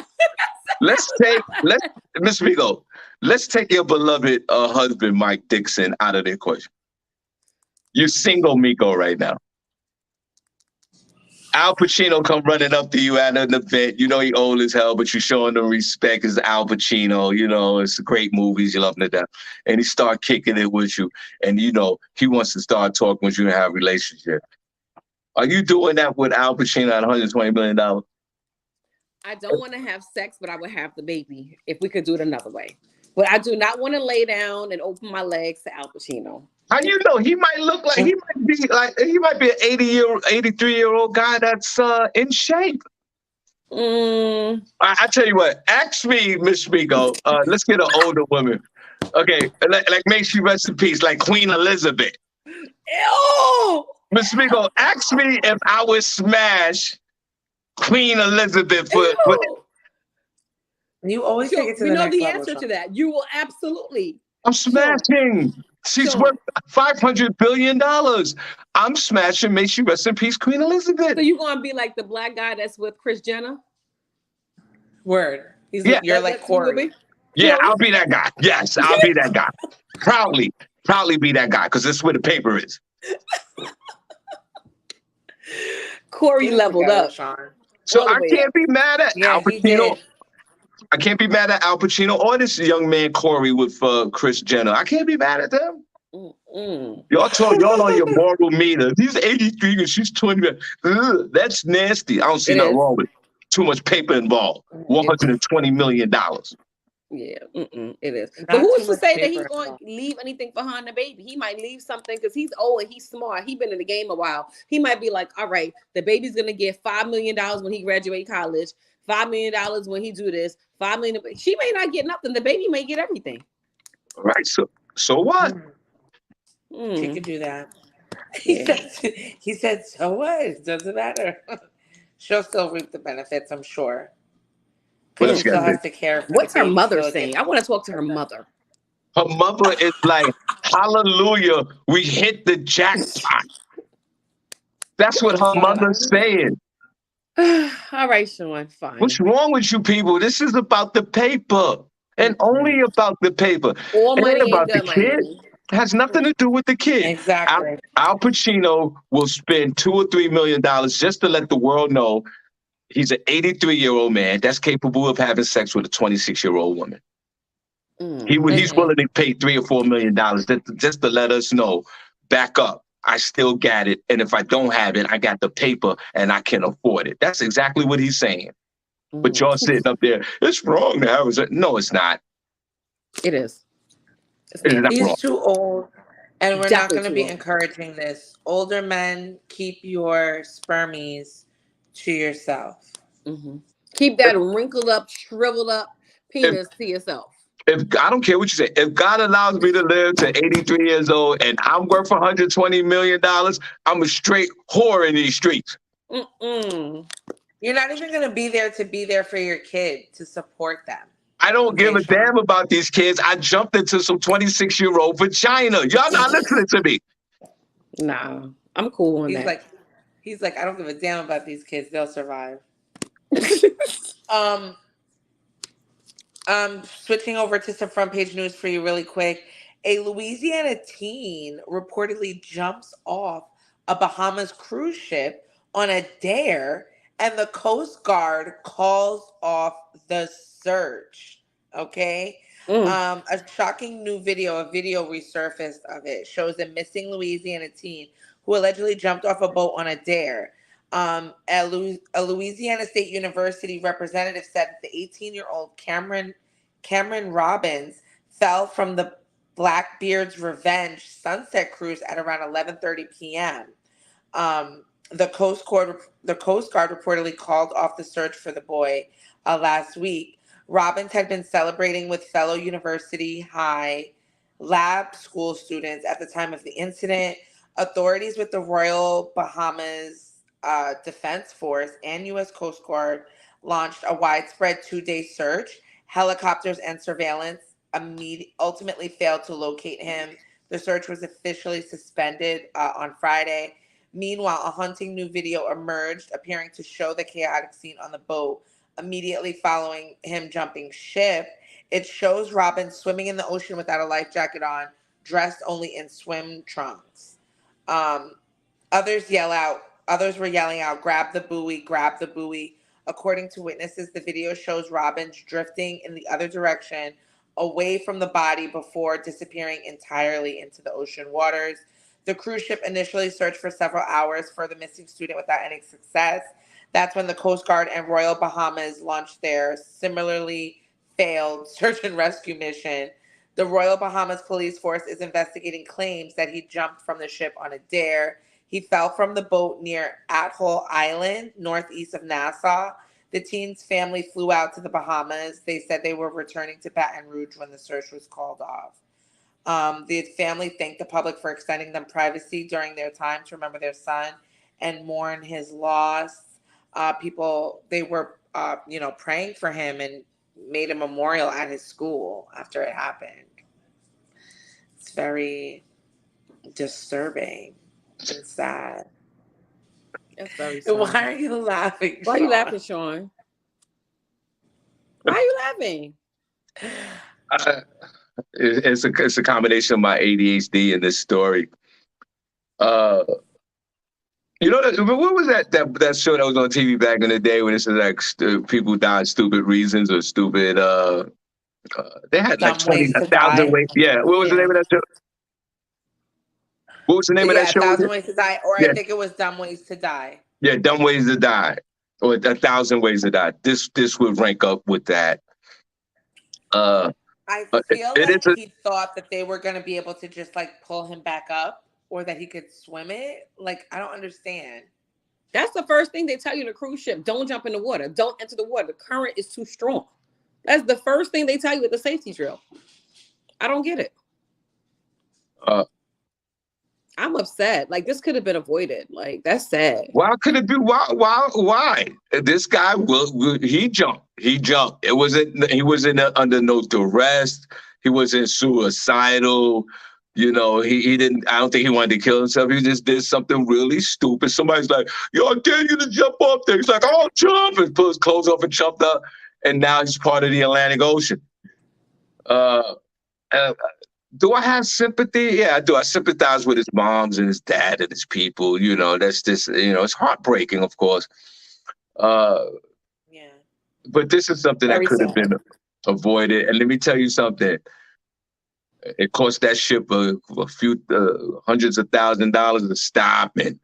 Miss Miko, let's take your beloved husband, Mike Dixon, out of the equation. You're single, Miko, right now. Al Pacino come running up to you at an event. You know he old as hell, but you're showing him respect. It's Al Pacino. You know, it's great movies. You love him to death. And he start kicking it with you. And, you know, he wants to start talking with you and have a relationship. Are you doing that with Al Pacino at $120 million? I don't want to have sex, but I would have the baby if we could do it another way. But I do not want to lay down and open my legs to Al Pacino. How you know? He might look like he might be an 83-year-old guy that's in shape. I tell you what, ask me, Miss Miko. Let's get an older woman. Okay, like may she rest in peace, like Queen Elizabeth. Ew! Miss Miko, ask me if I would smash Queen Elizabeth for. You always take it to the next level. You know the answer to that. You will absolutely. I'm smashing. She's worth $500 billion. I'm smashing. May she rest in peace, Queen Elizabeth. So you gonna be like the black guy that's with Kris Jenner? Word. You're like Corey. Yeah, I'll be that guy. Yes, I'll be that guy. Proudly be that guy, because this is where the paper is. Corey leveled up. Shawn. So I can't be mad at Al Pacino. I can't be mad at Al Pacino or this young man Corey with Kris Jenner. I can't be mad at them. Y'all on your moral meter. He's 83 and she's 20. Ugh, that's nasty. I don't see nothing wrong with it. Too much paper involved. $120 million. Yeah, it is. Not But who's too to much say that paper he's going to leave anything behind the baby? He might leave something because he's old and he's smart. He's been in the game a while. He might be like, all right, the baby's going to get $5 million when he graduate college, $5 million when he do this, $5 million. She may not get nothing. The baby may get everything. All right, so what? She could do that. He said, so what? It doesn't matter. She'll still reap the benefits, I'm sure. Because she still has to care for What's the her baby, mother so saying? I want to talk to her mother. Her mother is like, hallelujah, we hit the jackpot. That's what her mother's saying. All right, Shawn, fine. What's wrong with you people? This is about the paper and only about the paper. All It money ain't about ain't the good kid. money. It has nothing to do with the kid. Exactly. Al Pacino will spend $2 or $3 million just to let the world know he's an 83-year-old man that's capable of having sex with a 26-year-old woman. He's willing to pay $3 or $4 million just to let us know, back up. I still got it. And if I don't have it, I got the paper and I can afford it. That's exactly what he's saying. But y'all sitting up there, it's wrong to have it. No, it's not. It is. He's too old, and we're not going to be old. encouraging this. Older men, keep your spermies to yourself. Keep that wrinkled up, shriveled up penis to yourself. If I don't care what you say, if God allows me to live to 83 years old and I'm worth $120 million, I'm a straight whore in these streets. You're not even going to be there for your kid, to support them. I don't give a damn about these kids. I jumped into some 26-year-old vagina. Y'all not listening to me. Nah, I'm cool on that. He's like, I don't give a damn about these kids. They'll survive. Switching over to some front page news for you really quick. A Louisiana teen reportedly jumps off a Bahamas cruise ship on a dare, and the Coast Guard calls off the search. Okay. A shocking new video, a video resurfaced of it, shows a missing Louisiana teen who allegedly jumped off a boat on a dare. A Louisiana State University representative said that the 18-year-old Cameron Robbins fell from the Blackbeard's Revenge Sunset Cruise at around 11:30 p.m. The Coast Guard reportedly called off the search for the boy last week. Robbins had been celebrating with fellow University High lab school students at the time of the incident. Authorities with the Royal Bahamas Defense Force and U.S. Coast Guard launched a widespread 2-day search. Helicopters and surveillance ultimately failed to locate him. The search was officially suspended on Friday. Meanwhile, a haunting new video emerged, appearing to show the chaotic scene on the boat immediately following him jumping ship. It shows Robin swimming in the ocean without a life jacket on, dressed only in swim trunks. Others were yelling out, grab the buoy, grab the buoy. According to witnesses, the video shows Robbins drifting in the other direction away from the body before disappearing entirely into the ocean waters. The cruise ship initially searched for several hours for the missing student without any success. That's when the Coast Guard and Royal Bahamas launched their similarly failed search and rescue mission. The Royal Bahamas Police Force is investigating claims that he jumped from the ship on a dare. He fell from the boat near Atoll Island, northeast of Nassau. The teen's family flew out to the Bahamas. They said they were returning to Baton Rouge when the search was called off. The family thanked the public for extending them privacy during their time to remember their son and mourn his loss. They were, praying for him and made a memorial at his school after it happened. It's very disturbing and sad. That's very sad. Why are you laughing, Why are you laughing, Shawn? Why are you laughing? It's a combination of my ADHD and this story. You know, what was that show that was on TV back in the day when it said like people died stupid reasons or stupid? They had like Dumb ways to 1,000 die. ways. Yeah, what was the name of that show? What was the name of that Yeah, show? 1,000 Ways to Die, or I Yeah, think it was Dumb Ways to Die. yeah, Dumb Ways to Die, or 1,000 Ways to Die. This would rank up with that. I It, feel it is like a he thought that they were going to be able to just like pull him back up or that he could swim it. Like, I don't understand. That's the first thing they tell you on a cruise ship. Don't jump in the water. Don't enter the water. The current is too strong. That's the first thing they tell you at the safety drill. I don't get it. I'm upset. Like, this could have been avoided. Like, that's sad. Why could it be? Why? This guy he jumped. He jumped. He wasn't under no duress. He wasn't suicidal. You know, he didn't. I don't think he wanted to kill himself. He just did something really stupid. Somebody's like, "Yo, I dare you to jump up there." He's like, "I'll jump," and put his clothes off and jumped up. And now he's part of the Atlantic Ocean. Do I have sympathy? Yeah, I do. I sympathize with his moms and his dad and his people. You know, that's just, it's heartbreaking, of course. Yeah. But this is something Very that could have sad. been avoided. And let me tell you something. It cost that ship a few hundreds of $1,000s to stop, and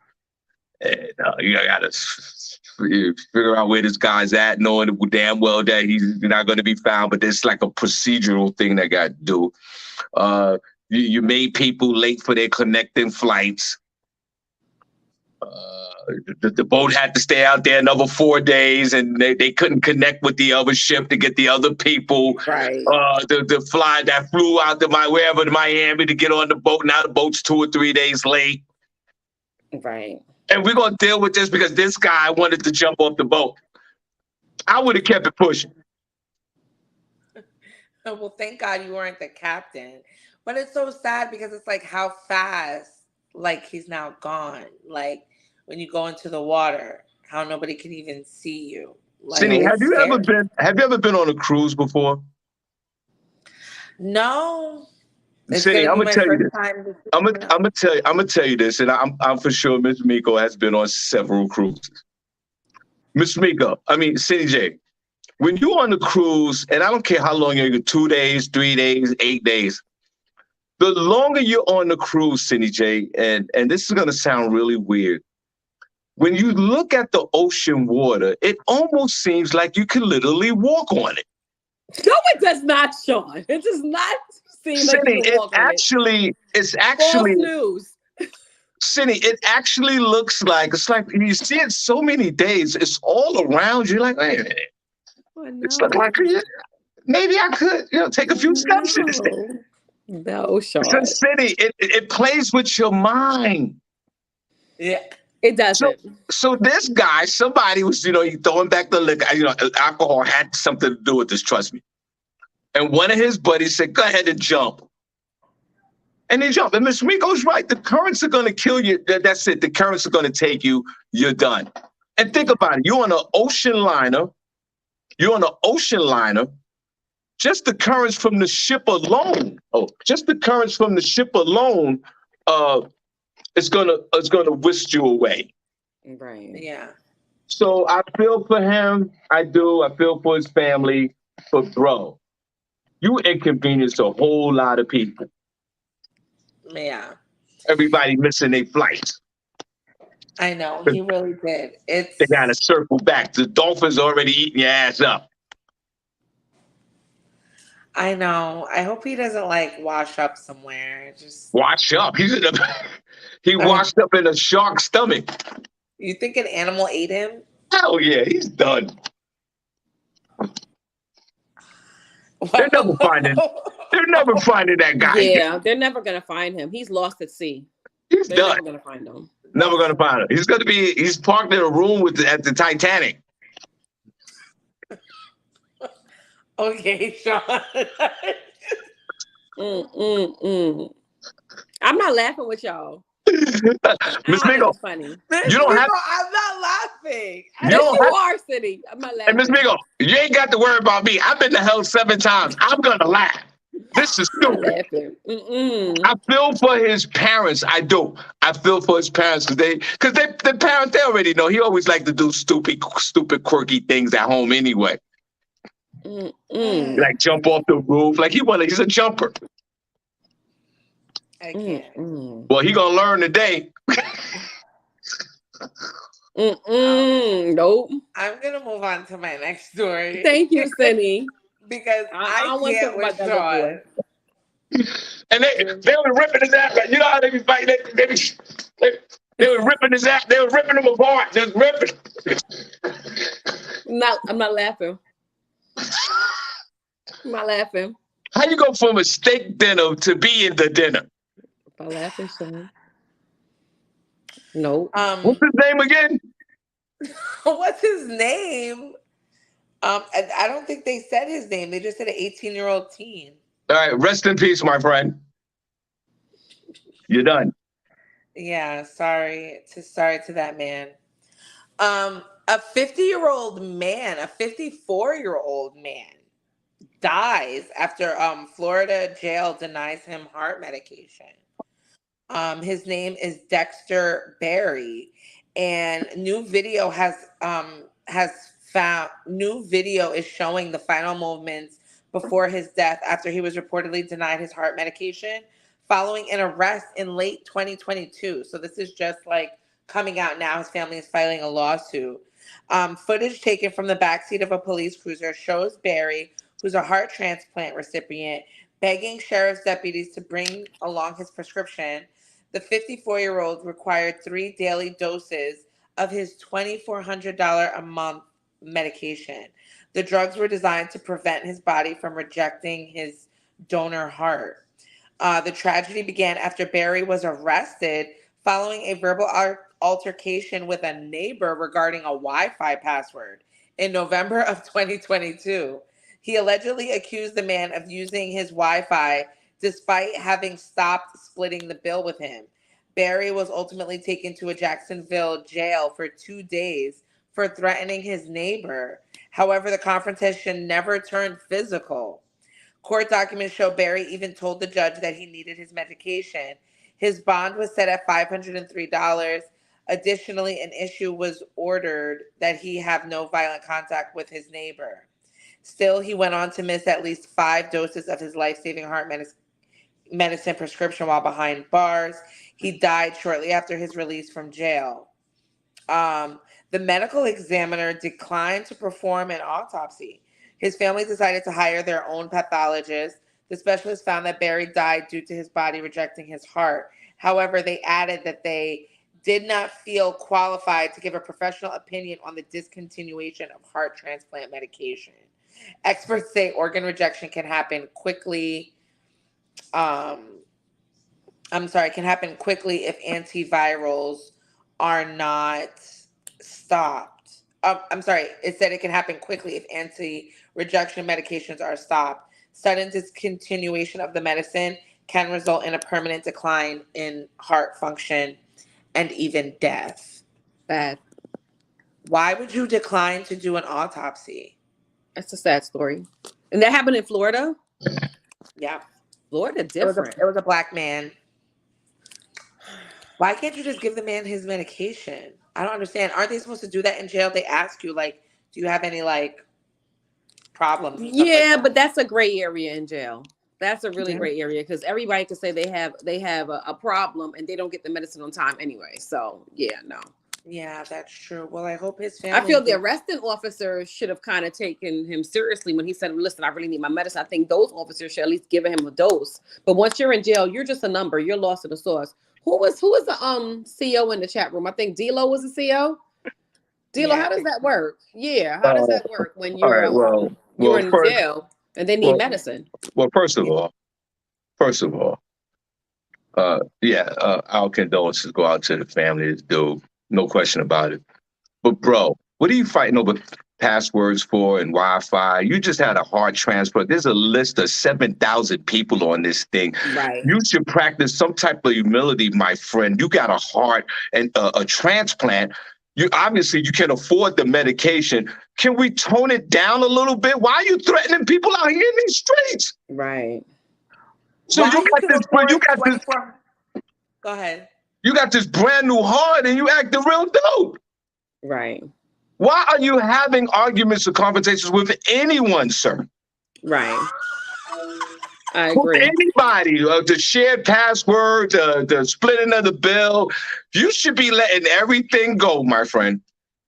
you got to figure out where this guy's at, knowing damn well that he's not going to be found. But there's like a procedural thing that got to do. You made people late for their connecting flights. The boat had to stay out there another 4 days, and they couldn't connect with the other ship to get the other people. Right. The fly that flew out to Miami to get on the boat. Now the boat's 2 or 3 days late. Right. And we're going to deal with this because this guy wanted to jump off the boat. I would have kept it pushing. Well, thank God you weren't the captain. But it's so sad because it's like how fast, like, he's now gone. Like, when you go into the water, how nobody can even see you. Like, Cindy, have it's you scary. ever been on a cruise before? No. It's Cindy, gonna I'm be gonna my tell you first this. time. I'm gonna tell you this, and I'm for sure Miss Miko has been on several cruises. Miss Miko, Cindy J, when you're on the cruise, and I don't care how long you're, 2 days, 3 days, 8 days, the longer you're on the cruise, Cindy J, and this is gonna sound really weird. When you look at the ocean water, it almost seems like you can literally walk on it. No, it does not, Shawn. It does not seem like Cindy, you can walk on it. it's False actually, news. Cindy, it actually looks like, it's like you see it so many days, it's all around you. Like, wait a minute. Oh, It's no. like, maybe I could, take a few steps in this thing. No, Shawn. So, Cindy, it plays with your mind. Yeah. It doesn't. So this guy, somebody was, throwing back the liquor, alcohol had something to do with this, trust me. And one of his buddies said, go ahead and jump. And he jumped. And Miss Miko's right. The currents are going to kill you. That's it. The currents are going to take you. You're done. And think about it. You're on an ocean liner. Just the currents from the ship alone. It's gonna whisk you away. Right. Yeah. So I feel for him. I do. I feel for his family. But bro, you inconvenience a whole lot of people. Yeah. Everybody missing their flights. I know. He really did. They gotta circle back. The dolphins already eating your ass up. I know. I hope he doesn't like wash up somewhere. Just wash up. He washed up in a shark's stomach. You think an animal ate him? Hell yeah, he's done. They're never finding that guy. Yeah, they're never gonna find him. He's lost at sea. They're done. Never gonna find him. Never gonna find him. He's parked in a room at the Titanic. Okay, Shawn. I'm not laughing with y'all. Miss Miko, funny. You don't have. I'm not laughing. You are, City. I'm not laughing. And Miss Miko, you ain't got to worry about me. I've been to hell 7 times. I'm gonna laugh. This is I'm not stupid. laughing. Mm-mm. I feel for his parents. I do. I feel for his parents because the parents, they already know. He always like to do stupid, quirky things at home anyway. Mm-mm. Like jump off the roof. Like he's a jumper. I can't. Mm-mm. Well, he gonna learn today. Nope. I'm gonna move on to my next story Thank you, Cindy. because I I want to talk can't with about that little boy. Sean. And they were ripping his ass. Like, you know how they be fighting? They were ripping his ass. They were ripping him apart. Just ripping. I'm not laughing. I'm not laughing. How you go from a steak dinner to be in the dinner? I'm not laughing, Sean. Nope. What's his name again? What's his name? I don't think they said his name. They just said an 18-year-old teen. All right, rest in peace, my friend. You're done. Yeah, sorry to that man. A 50-year-old man, a 54-year-old man dies after Florida jail denies him heart medication. His name is Dexter Berry, and new video is showing the final moments before his death after he was reportedly denied his heart medication following an arrest in late 2022. So this is just like coming out now. His family is filing a lawsuit. Footage taken from the backseat of a police cruiser shows Berry, who's a heart transplant recipient, begging sheriff's deputies to bring along his prescription. The 54-year-old required 3 daily doses of his $2,400 a month medication. The drugs were designed to prevent his body from rejecting his donor heart. The tragedy began after Berry was arrested following a verbal altercation with a neighbor regarding a Wi-Fi password in November of 2022. He allegedly accused the man of using his Wi-Fi despite having stopped splitting the bill with him. Berry was ultimately taken to a Jacksonville jail for 2 days for threatening his neighbor. However, the confrontation never turned physical. Court documents show Berry even told the judge that he needed his medication. His bond was set at $503. Additionally, an issue was ordered that he have no violent contact with his neighbor. Still, he went on to miss at least 5 doses of his life-saving heart medicine prescription while behind bars. He died shortly after his release from jail. The medical examiner declined to perform an autopsy. His family decided to hire their own pathologist. The specialist found that Berry died due to his body rejecting his heart. However, they added that they did not feel qualified to give a professional opinion on the discontinuation of heart transplant medication. Experts say organ rejection can happen quickly. Can happen quickly if antivirals are not stopped. It said it can happen quickly if anti-rejection medications are stopped. Sudden discontinuation of the medicine can result in a permanent decline in heart function and even death. Bad. Why would you decline to do an autopsy? That's a sad story. And that happened in Florida? Yeah. Florida different. It was a black man. Why can't you just give the man his medication? I don't understand. Aren't they supposed to do that in jail? They ask you, like, do you have any, like, problems? Yeah, but that's a gray area in jail. That's a really gray area because everybody can say they have a problem and they don't get the medicine on time anyway. So, yeah, no. Yeah, that's true. Well, I hope his family... I feel the arresting officer should have kind of taken him seriously when he said, listen, I really need my medicine. I think those officers should at least give him a dose. But once you're in jail, you're just a number. You're lost to the source. Who was the CEO in the chat room? I think D-Lo was the CEO. D-Lo, how does that work? Yeah, how does that work when you're in jail and they need medicine? Well, first of all, our condolences go out to the family of this dude. No question about it. But bro, what are you fighting over passwords for and Wi-Fi? You just had a heart transplant. There's a list of 7,000 people on this thing. Right. You should practice some type of humility, my friend. You got a heart and a transplant. You can afford the medication. Can we tone it down a little bit? Why are you threatening people out here in these streets? Right. So Why you got can this, but you afford got this, 24? Go ahead. you got this brand new heart, and you acting real dope. Right. Why are you having arguments or conversations with anyone, sir? Right. I With agree. anybody, the shared password, the splitting of the bill, you should be letting everything go, my friend.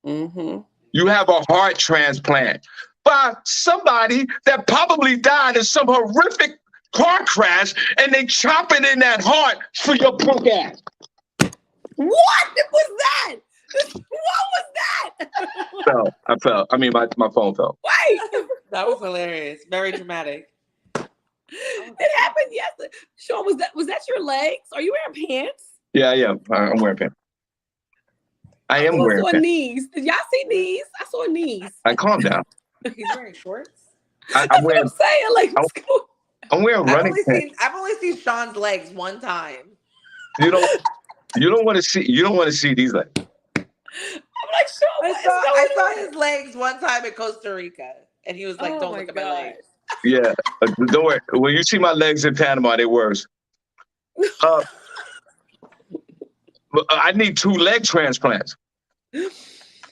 Mm-hmm. You have a heart transplant by somebody that probably died in some horrific car crash, and they chopping in that heart for your punk ass. What was that? What was that? I fell. I mean, my phone fell. Wait. That was hilarious. Very dramatic. It happened yesterday. Sean, was that your legs? Are you wearing pants? Yeah, I'm wearing pants. I am wearing saw pants. knees. Did y'all see knees? I saw knees. I calm down. He's wearing shorts. I'm That's wearing. what I'm saying. Like, what's going? I'm wearing running pants. I've only seen Sean's legs one time. You don't want to see. You don't want to see these legs. I'm like, Sean, what is going I saw on? his legs one time in Costa Rica, and he was like, Oh "Don't my look at my God. legs." Yeah, don't worry. When you see my legs in Panama, they're worse. But I need 2 leg transplants.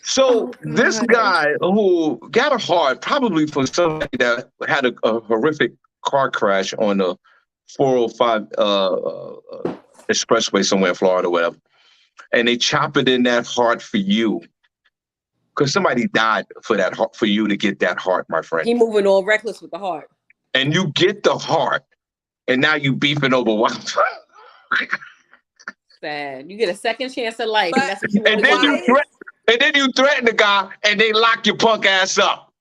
So this guy who got a heart, probably for somebody that had a horrific car crash on the 405 expressway somewhere in Florida, or whatever, and they chop it in that heart for you, because somebody died for that heart, for you to get that heart, my friend. He moving all reckless with the heart. And you get the heart, and now you beefing over what? Sad. You get a second chance at life, But- and that's what you And want to do. then you threaten the guy, and they lock your punk ass up.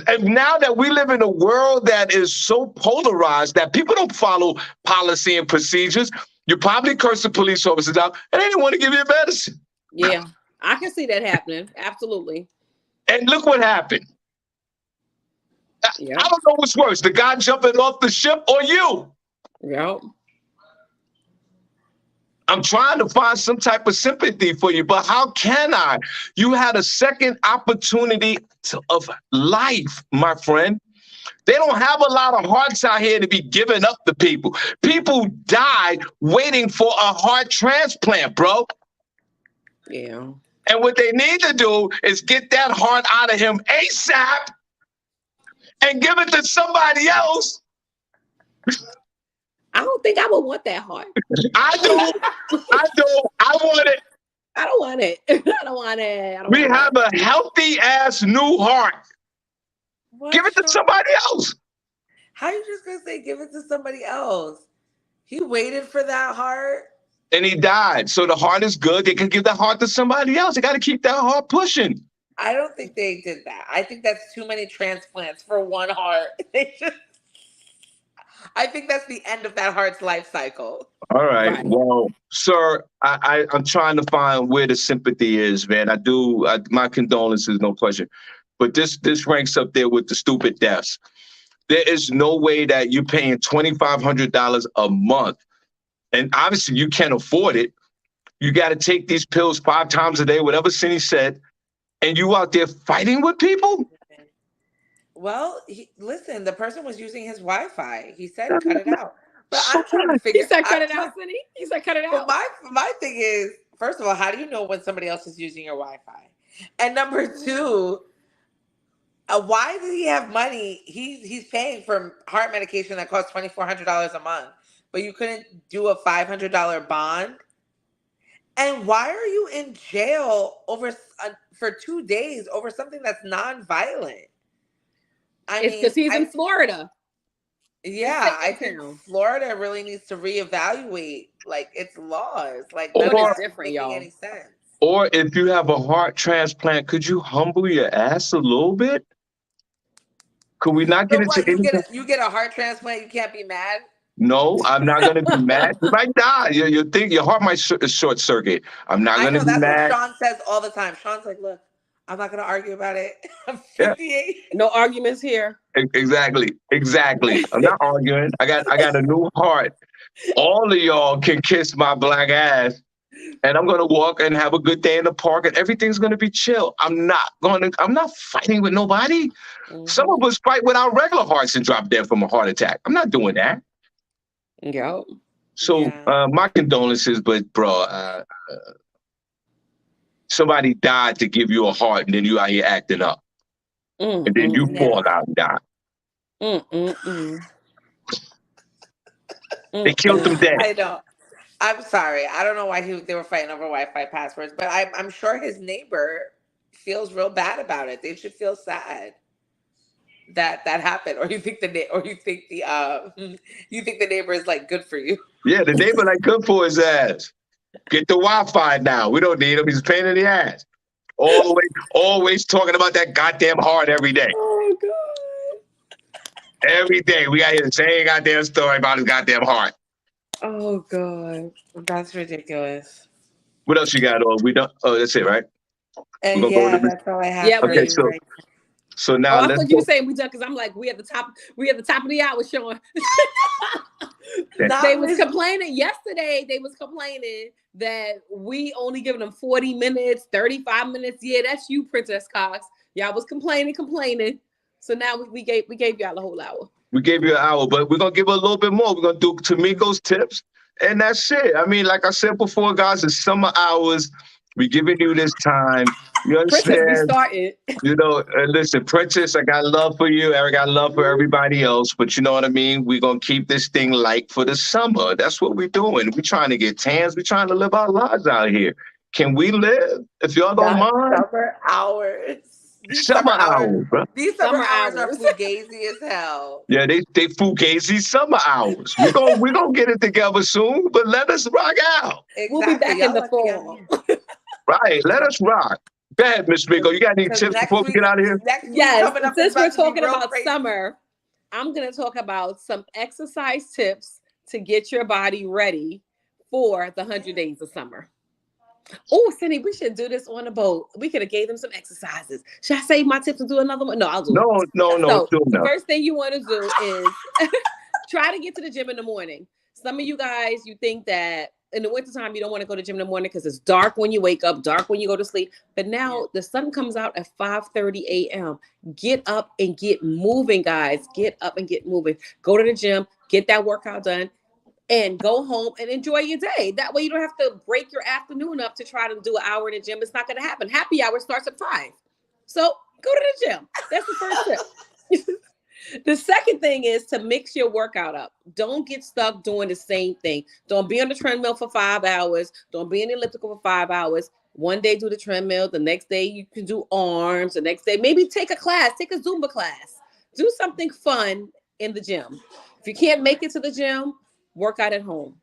And now that we live in a world that is so polarized that people don't follow policy and procedures, you probably curse the police officers out, and they didn't want to give you a medicine. Yeah, I can see that happening. Absolutely. And look what happened. Yeah. I don't know what's worse, the guy jumping off the ship or you. Yep. I'm trying to find some type of sympathy for you, but how can I? You had a second opportunity of life, my friend. They don't have a lot of hearts out here to be giving up to people. People died waiting for a heart transplant, bro. Yeah. And what they need to do is get that heart out of him ASAP and give it to somebody else. I don't think I would want that heart. I do. I want it. I don't want it. I don't want it. I don't We want have a healthy ass new heart. What, Give it to Sean? somebody else. How you just gonna say give it to somebody else? He waited for that heart. And he died. So the heart is good. They can give the heart to somebody else. They got to keep that heart pushing. I don't think they did that. I think that's too many transplants for one heart. I think that's the end of that heart's life cycle. All right. Right. Well, sir, I'm trying to find where the sympathy is, man. My condolences, no question. But this ranks up there with the stupid deaths. There is no way that you're paying $2,500 a month. And obviously you can't afford it. You got to take these pills 5 times a day, whatever Cindy said. And you out there fighting with people? Well, listen, the person was using his Wi-Fi. He said cut it out. But I'm So trying to what? figure He said cut I'm it out, Cindy. He said cut it But out. my thing is, first of all, how do you know when somebody else is using your Wi-Fi? And number 2, why does he have money? He's paying for heart medication that costs $2,400 a month, but you couldn't do a $500 bond. And why are you in jail for 2 days over something that's non-violent? It's because he's in Florida. Yeah, I think town. Florida really needs to reevaluate like its laws. Like Or- none of It's this is different, making y'all. any sense. Or if you have a heart transplant, could you humble your ass a little bit? Could we not get So into what, anything? you get a heart transplant, you can't be mad? No, I'm not going to be mad. You might die. Your heart might short circuit. I'm not I going to know, be that's mad. what Sean says all the time. Sean's like, look, I'm not going to argue about it. I'm Yeah. 58. No arguments here. Exactly. I'm not arguing. I got a new heart. All of y'all can kiss my black ass, and I'm gonna walk and have a good day in the park, and everything's gonna be chill. I'm not fighting with nobody. Mhm. Some of us fight with our regular hearts and drop dead from a heart attack. I'm not doing that. Yo. So Yeah. my condolences, but bro, somebody died to give you a heart, and then you out here acting up, and then you Yeah. fall out and die. Mm, mm, mm. They Mm, killed mm. him dead. I know. I'm sorry. I don't know why they were fighting over Wi-Fi passwords, but I'm sure his neighbor feels real bad about it. They should feel sad that that happened, or you think you think the neighbor is like good for you. Yeah, the neighbor like good for his ass. Get the Wi-Fi now. We don't need him. He's a pain in the ass. Always talking about that goddamn heart every day. Oh God. Every day we got to hear the same goddamn story about his goddamn heart. Oh God. That's ridiculous. What else you got? Oh, we don't. Oh, that's it, right? We're And gonna go to yeah, this. that's all I have Yeah, for Okay, you so right so Oh, now I let's thought you were go. saying we done because I'm like, we at the top of the hour, Sean. now. They Not was Miss complaining yesterday. They was complaining that we only giving them 40 minutes, 35 minutes. Yeah, that's you, Princess Cox. Y'all was complaining. So now we gave y'all the whole hour. We gave you an hour, but we're gonna give a little bit more. We're gonna do Tamiko's tips, and that's it. I mean, like I said before, guys, it's summer hours. We're giving you this time. You Princess be understand? started. You know, listen, Princess, I got love for you. Eric, I got love for everybody else. But you know what I mean? We're going to keep this thing light for the summer. That's what we're doing. We're trying to get tans. We're trying to live our lives out here. Can we live? If y'all don't not mind, summer hours. These summer summer hours. hours, bro. These summer Summer hours are hours. fugazi as hell. Yeah, they fugazi summer hours. We're gonna get it together soon, but let us rock out. We'll be Exactly. back in Y'all the lucky I'm fall. here. Right. Let us rock. Go ahead, Miss Miko. You got any Because tips before we get out of here? next week Yes, coming and up is since we're about to be talking real about crazy. summer, I'm going to talk about some exercise tips to get your body ready for the 100 days of summer. Oh, Cindy, we should do this on a boat. We could have gave them some exercises. Should I save my tips and do another one? No, I'll do it. No. So Do the enough. first thing you want to do is try to get to the gym in the morning. Some of you guys, you think that in the wintertime, you don't want to go to the gym in the morning because it's dark when you wake up, dark when you go to sleep. But now the sun comes out at 5:30 a.m. Get up and get moving, guys. Get up and get moving. Go to the gym, get that workout done, and go home and enjoy your day. That way you don't have to break your afternoon up to try to do an hour in the gym. It's not going to happen. Happy hour starts at 5. So go to the gym. That's the first tip. The second thing is to mix your workout up. Don't get stuck doing the same thing. Don't be on the treadmill for 5 hours. Don't be in the elliptical for 5 hours. One day do the treadmill. The next day you can do arms. The next day maybe take a Zumba class. Do something fun in the gym. If you can't make it to the gym, work out at home.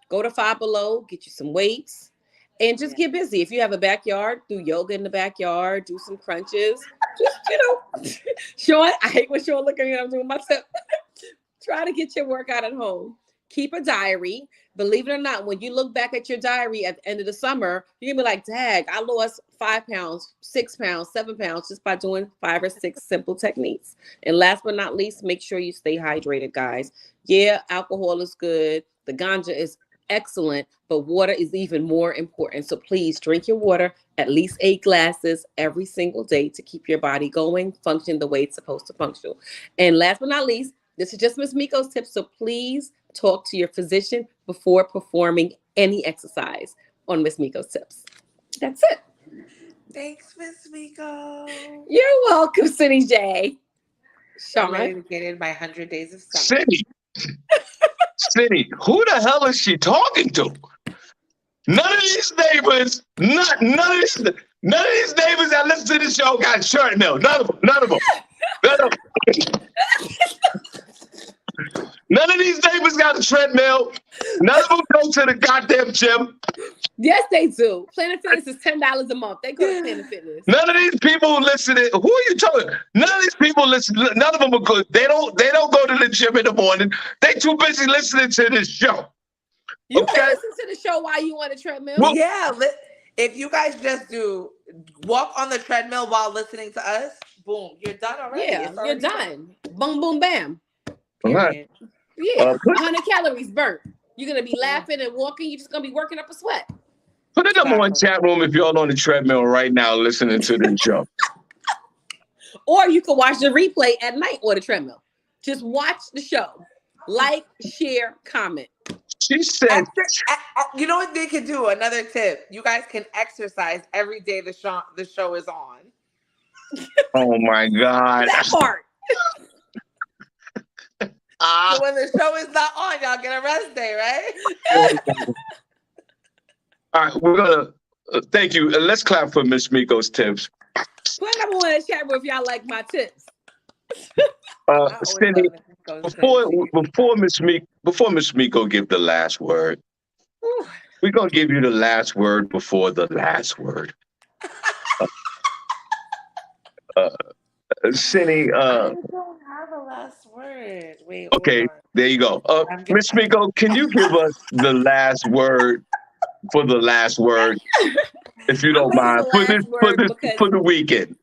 Go to Five Below, get you some weights, and just get busy. If you have a backyard, do yoga in the backyard, do some crunches. Just, Sean, I hate when Sean look at me and I'm doing my tip. Try to get your workout at home. Keep a diary. Believe it or not, when you look back at your diary at the end of the summer, you're going to be like, dag, I lost 5 pounds, 6 pounds, 7 pounds just by doing 5 or 6 simple techniques. And last but not least, make sure you stay hydrated, guys. Yeah, alcohol is good. The ganja is excellent, but water is even more important. So please drink your water, at least 8 glasses every single day to keep your body going, function the way it's supposed to function. And last but not least, this is just Miss Miko's tips. So please talk to your physician before performing any exercise on Miss Miko's tips. That's it. Thanks, Miss Miko. You're welcome, Cindy J. I'm ready Sean. to get in my 100 days of summer. City, who the hell is she talking to? None of these neighbors, none of these neighbors that listen to this show got treadmill. None of them. None of them. None of these neighbors got a treadmill. None of them go to the goddamn gym. Yes, they do. Planet Fitness is $10 a month. They go to Planet Fitness. None of these people who listen to, who are you talking? None of these people listen. None of them are good. They don't go to the gym in the morning. They too busy listening to this show. You Okay. can listen to the show while you on a treadmill. Well, Yeah, if you guys just do walk on the treadmill while listening to us, boom, you're done already. Yeah, It's you're already done. Boom, boom, bam. Period. Yeah, 100 calories burnt. You're going to be laughing and walking. You're just going to be working up a sweat. Put a number one chat room if y'all on the treadmill right now listening to this show. Or you can watch the replay at night on the treadmill. Just watch the show. Like, share, comment. She said, You know what they could do? Another tip. You guys can exercise every day the show is on. "Oh my God!" That part. So when the show is not on, y'all get a rest day, right? All right, we're gonna thank you. Let's clap for Miss Miko's tips. Put number one in the chat room if y'all like my tips. I always Cindy, love Miss Miko's tips. before Miss Miko give the last word, Whew. we're gonna give you the last word before the last word. Cindy, I don't have a last word. Wait, okay, hold on. there you go. I'm gonna- Miss Miko, can you give us the last word for the last word, if you don't I'm waiting mind, for the last word because for the weekend?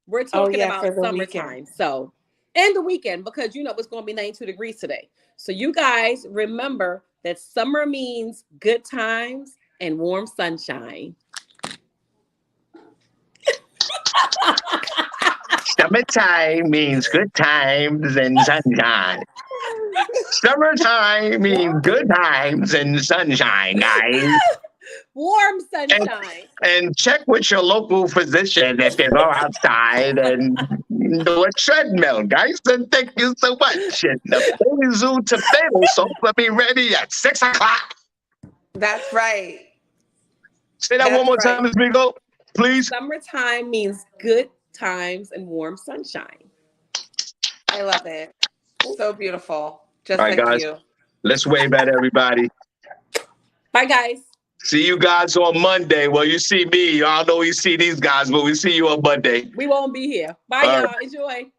we're talking yeah, about for the summertime. weekend. So, and the weekend, because you know it's going to be 92 degrees today. So, you guys remember that summer means good times and warm sunshine. Summertime means good times and sunshine. Summertime means good times and sunshine, guys. Warm sunshine. And check with your local physician if you go outside and do a treadmill, guys. And thank you so much. And the baby zoo tomato soup will be ready at 6 o'clock. That's right. Say that one more time, Ms. Miko, please. Summertime means good times and warm sunshine. I love it. So beautiful. Just All right, like guys. you. Let's wave at everybody. Bye, guys. See you guys on Monday. Well, you see me. Y'all know we see these guys, but we see you on Monday. We won't be here. Bye, y'all. Enjoy.